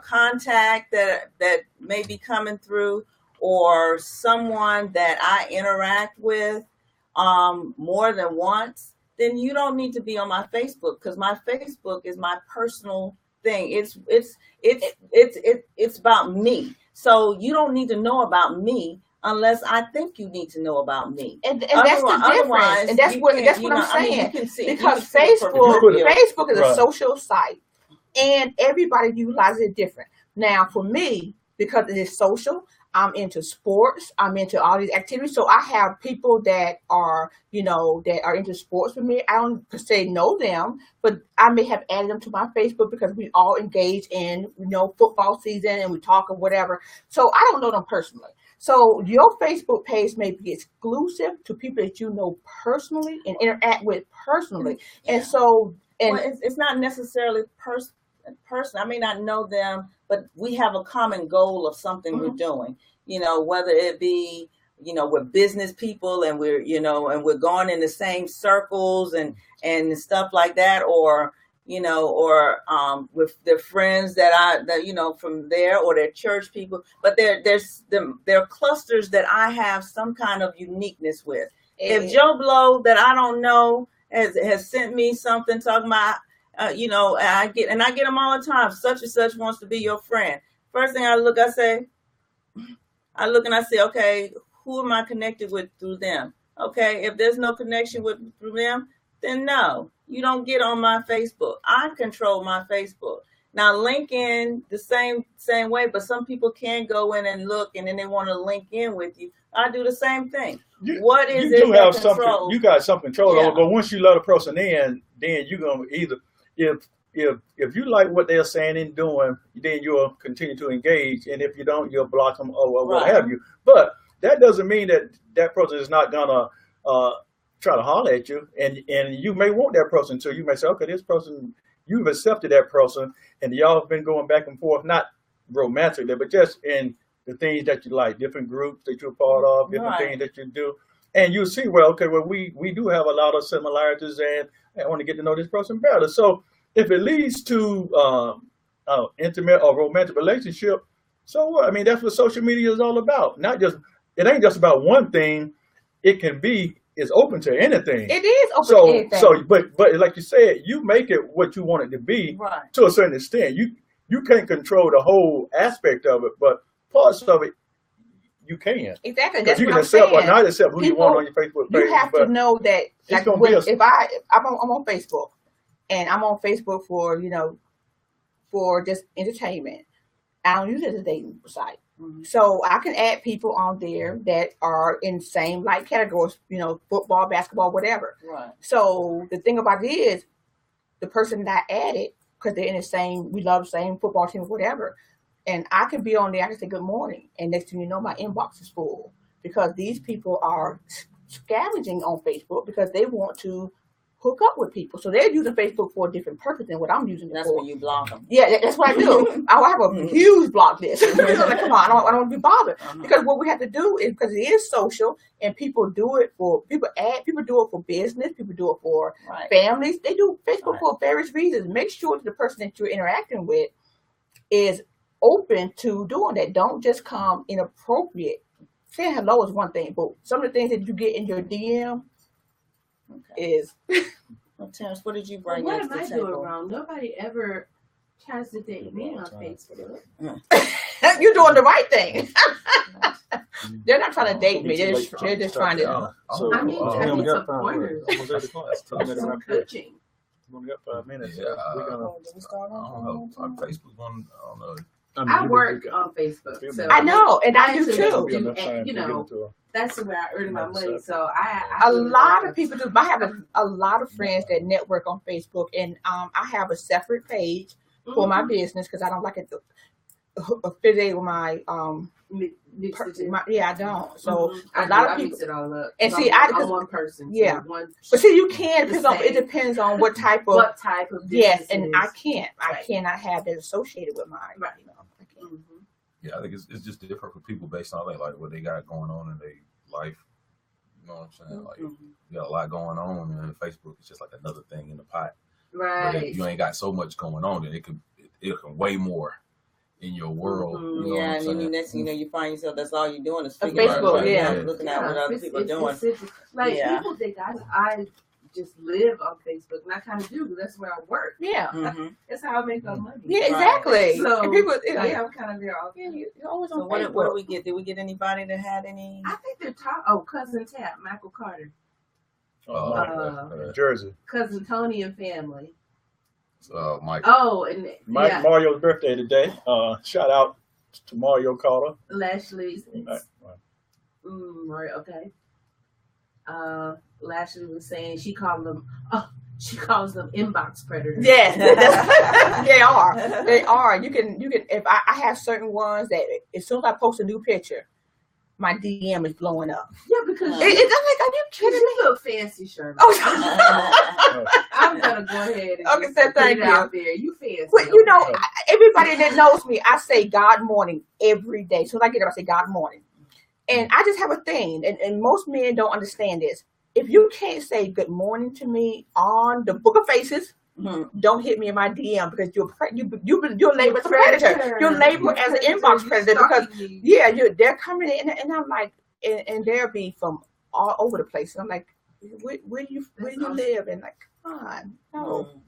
contact that may be coming through, or someone that I interact with more than once, then you don't need to be on my Facebook, because my Facebook is my personal thing. It's about me. So you don't need to know about me unless I think you need to know about me. And that's the difference. And that's what I'm saying. Because Facebook is a social site, and everybody utilizes it different. Now, for me, because it is social, I'm into sports. I'm into all these activities. So I have people that are, that are into sports with me. I don't per se know them, but I may have added them to my Facebook because we all engage in, football season and we talk or whatever. So I don't know them personally. So your Facebook page may be exclusive to people that you know personally and interact with personally. Yeah. And so, it's not necessarily person. I may not know them, but we have a common goal of something we're doing, whether it be we're business people and we're going in the same circles and stuff like that, or with their friends that from there, or their church people. But there are clusters that I have some kind of uniqueness with. If Joe Blow that I don't know has sent me something talking about, and I get them all the time, such and such wants to be your friend. First thing I look and I say, okay, who am I connected with through them? Okay, if there's no connection through them, then no, you don't get on my Facebook. I control my Facebook. Now, LinkedIn, the same way, but some people can go in and look, and then they want to link in with you. I do the same thing. What is it that controls? You got some control over, but once you let a person in, then you're going to either, if you like what they're saying and doing, then you'll continue to engage, and if you don't, you'll block them or what have you. But that doesn't mean that person is not gonna try to holler at you, and you may want that person too. You may say, okay, this person, you've accepted that person, and y'all have been going back and forth, not romantically, but just in the things that you like, different groups that you're part of, different things that you do, and you see, well, we do have a lot of similarities, and I want to get to know this person better. So if it leads to intimate or romantic relationship, so what? I mean, that's what social media is all about. It ain't just about one thing. It can be, it's open to anything. It is open to anything. But like you said, you make it what you want it to be to a certain extent. You can't control the whole aspect of it, but parts of it you can. Exactly. That's you what can I'm accept saying. or not accept who you want on your Facebook page. You have to know that, like, if I'm on Facebook, and I'm on Facebook for for just entertainment, I don't use it as a dating site. Mm-hmm. So I can add people on there that are in same like categories, football, basketball, whatever. Right. So the thing about it is, the person that I added, because they're in the same, we love the same football team, whatever. And I can be on there, I can say good morning. And next thing you know, my inbox is full, because these people are scavenging on Facebook because they want to hook up with people. So they're using Facebook for a different purpose than what I'm using it for. That's when you block them. Yeah, that's what I do. I have a huge block list. Like, come on, I don't want to be bothered. Because what we have to do is, because it is social, and people do it for, people do it for business, people do it for families. They do Facebook for various reasons. Make sure that the person that you're interacting with is open to doing that. Don't just come inappropriate. Saying hello is one thing, but some of the things that you get in your DM is. Well, Terrence, what did you bring? What am I doing wrong? Nobody ever tries to date me on Facebook. You're doing the right thing. They're not trying to date me. They're just trying to. I need some pointers. Some coaching. We got 5 minutes. Yeah, I don't know. Facebook's one. I don't know. I work on Facebook, so I know, and I do too. That's where I earn my money. So a lot of people do. I have a lot of friends that network on Facebook, and I have a separate page for my business because I don't like it affiliate with my I don't. So a lot of people mix it all up. And see, I'm one person. Yeah, but see, you can. It depends on what type of business. And I cannot have that associated with mine. Right. Yeah, I think it's just different for people based on like what they got going on in their life. You know what I'm saying? Like you got a lot going on, and Facebook is just like another thing in the pot. Right. But if you ain't got so much going on, then it can weigh more in your world. You know and then next thing you know, you find yourself that's all you're doing is figuring out, looking at what other people are doing. People think I just live on Facebook, and I kind of do, because that's where I work. Yeah. That's how I make my money. Yeah, exactly. So and people, I'm kind of there all day. You're always on Facebook. Facebook. What do we get? Did we get anybody that had any? I think they're Cousin Tap, Michael Carter. Jersey. Cousin Tony and family. Mike. Oh, and Mario's birthday today. Shout out to Mario Carter. Lashley. Mario, okay. Lashley was saying she calls them inbox predators. Yes, they are. You can. If I have certain ones that as soon as I post a new picture, my DM is blowing up. Yeah, because I'm like, are you kidding me? You look fancy, Sherman. I'm gonna go ahead and put it out there. You fancy. Well, everybody that knows me, I say God morning every day. So when I get up, I say God morning. And I just have a thing, and most men don't understand this. If you can't say good morning to me on the Book of Faces, don't hit me in my DM, because you're labeled as a predator. You're labeled as an inbox predator, because they're coming in, and I'm like, and they'll be from all over the place, and I'm like, where do you live? And like, come on, no.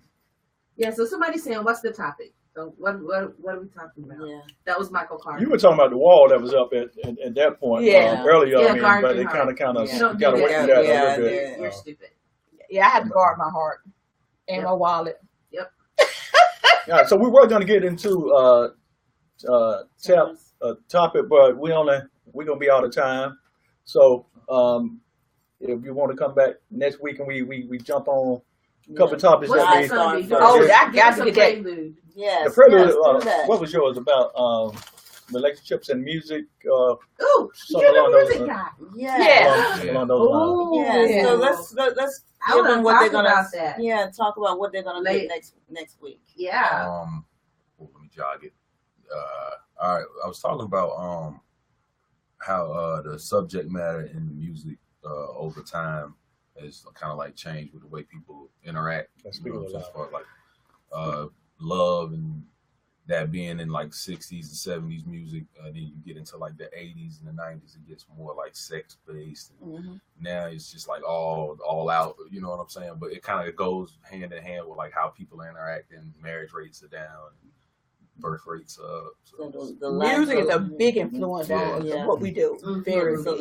Yeah. So somebody's saying, what's the topic? So what are we talking about? Yeah. That was Michael Carter. You were talking about the wall that was up at that point earlier. I mean, but it kind of went through that a little bit. You're stupid. Yeah, I had to guard my heart and my wallet. Yep. Yeah. So we were going to get into topic, but we're gonna be out of time. So if you want to come back next week and we jump on a couple of topics that we. I got to get that. Yes. The prelude. What was yours about? Relationships and music. You're the music guy. Along those lines. Yeah. So let's give them what they're gonna. Talk about what they're gonna do next week. Yeah. Let me jog it. All right. I was talking about how the subject matter in the music over time has kind of like changed with the way people interact. As far as like love and that being in like 60s and 70s music, then you get into like the 80s and the 90s, it gets more like sex based. Now it's just like all out, you know what I'm saying? But it kind of goes hand in hand with like how people interact, and marriage rates are down, and birth rates up. So the music is a big influence on what we do. Very. So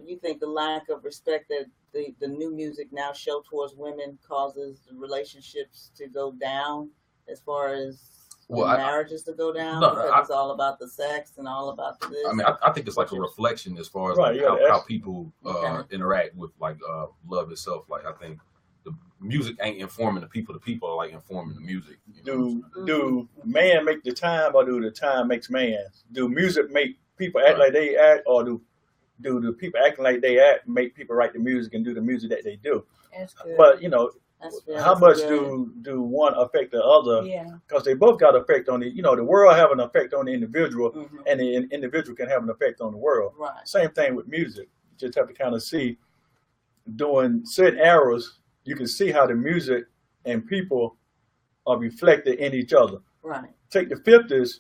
you think the lack of respect that the new music now show towards women causes the relationships to go down, as far as marriages to go down, because it's all about the sex and all about the this. I mean, I think it's like a reflection as far as how people interact with like love itself. Like I think the music ain't informing the people are like informing the music. Do man make the time, or do the time makes man? Do music make people act like they act, or do the people acting like they act make people write the music and do the music that they do? That's good. But how much do one affect the other? Because they both got effect on the world have an effect on the individual, and the individual can have an effect on the world. Right. Same thing with music. You just have to kind of see, during certain eras, you can see how the music and people are reflected in each other. Right. Take the 50s,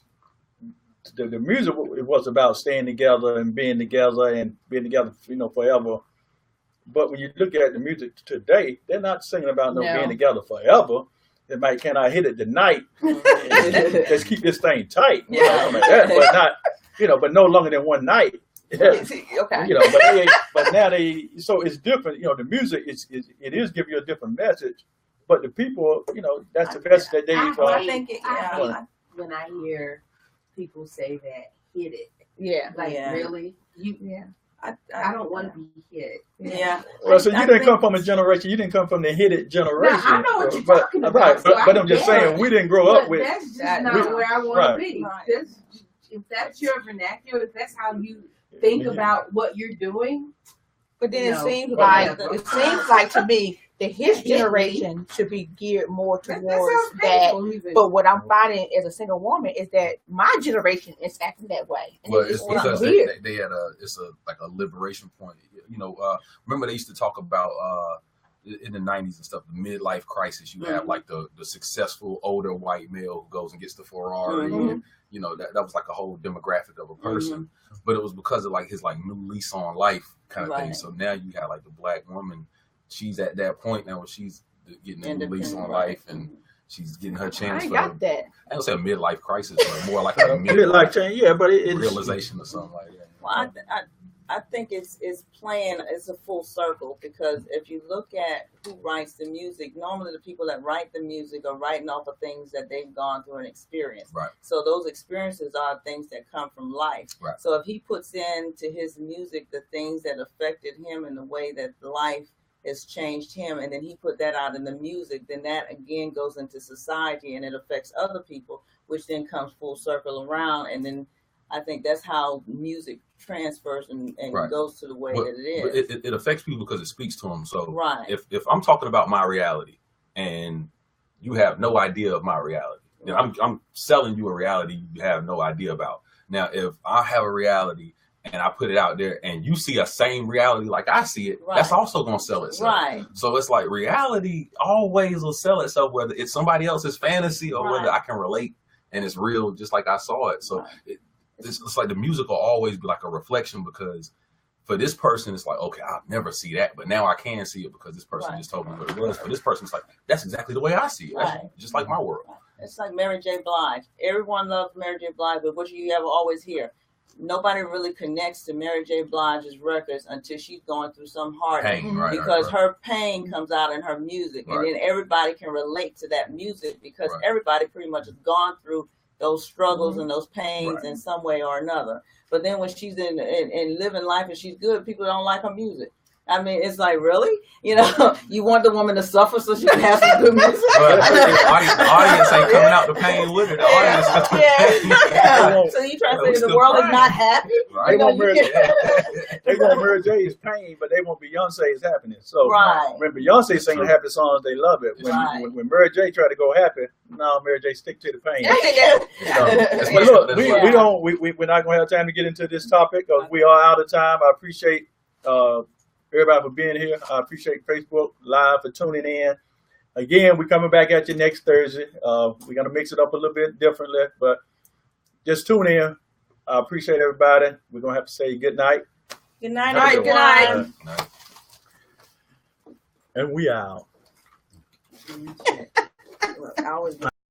the music, it was about staying together and being together forever. But when you look at the music today, they're not singing about being together forever. They might, can I hit it tonight? Let's keep this thing tight. Like that, but not, but no longer than one night. Okay. But now so it's different. The music it is giving you a different message, but the people, that's the best that they. When I hear people say that, hit it. Really, I don't want to be hit. Yeah. Well, so you didn't come from a generation. You didn't come from the hit it generation. No, I know what you're talking about. Right, but I'm just saying we didn't grow up with. That's just not where I want to be. Right. If that's your vernacular, if that's how you think about what you're doing. But then it seems like to me that his generation should be geared more towards that. But what I'm finding as a single woman is that my generation is acting that way. And well, it's because they had a liberation point. Remember they used to talk about in the 90s and stuff, the midlife crisis. You have like the successful older white male who goes and gets the Ferrari. And, that was like a whole demographic of a person. But it was because of like his like new lease on life kind of thing. So now you have like the black woman. She's at that point now where she's getting a new lease on life, and she's getting her chance. I got that. I don't say a midlife crisis, but more like a midlife change. Yeah, but it's realization or something like that. Well, I think it's a full circle, because if you look at who writes the music, normally the people that write the music are writing off of things that they've gone through and experienced. Right. So those experiences are things that come from life. Right. So if he puts into his music the things that affected him in the way that life has changed him, and then he put that out in the music, then that again goes into society and it affects other people, which then comes full circle around, and then I think that's how music transfers and goes to the way that it is. But it affects people because it speaks to them. So if I'm talking about my reality and you have no idea of my reality, then I'm selling you a reality you have no idea about. Now, if I have a reality and I put it out there, and you see a same reality like I see it, Right. that's also gonna sell itself. Right. So it's like reality always will sell itself, whether it's somebody else's fantasy or whether Right. I can relate and it's real, just like I saw it. So it's like the music will always be like a reflection, because for this person, it's like, okay, I'll never see that, but now I can see it because this person Right. just told me what it was. For this person, it's like, that's exactly the way I see it. That's Right. just like my world. It's like Mary J. Blige. Everyone loves Mary J. Blige, but what you ever always hear, nobody really connects to Mary J. Blige's records until she's going through some hard Pain, right? because right. her pain comes out in her music, Right. and then everybody can relate to that music because Right. everybody pretty much has gone through those struggles and those pains Right. in some way or another. But then when she's in living life and she's good, people don't like her music. I mean, it's like, really? You know, you want the woman to suffer so she can have some good music? But the audience ain't coming out the pain with it. The audience is the Yeah. So you try to say It's the the world is pain. not happy? Right. They want You Mary, can't- they want Mary J's pain, but they want Beyonce's happiness. So Right. when Beyonce sing True. happy songs, they love it. When, Right. when Mary J try to go happy, no, Mary J stick to the pain. That's But what- look, that's we what- don't. We're not going to have time to get into this topic because we are out of time. I appreciate everybody for being here. I appreciate Facebook Live for tuning in. Again, we're coming back at you next Thursday. We're going to mix it up a little bit differently, but just tune in. I appreciate everybody. We're going to have to say good night, Good night, Have a good everyone. one. And we out. Look, I always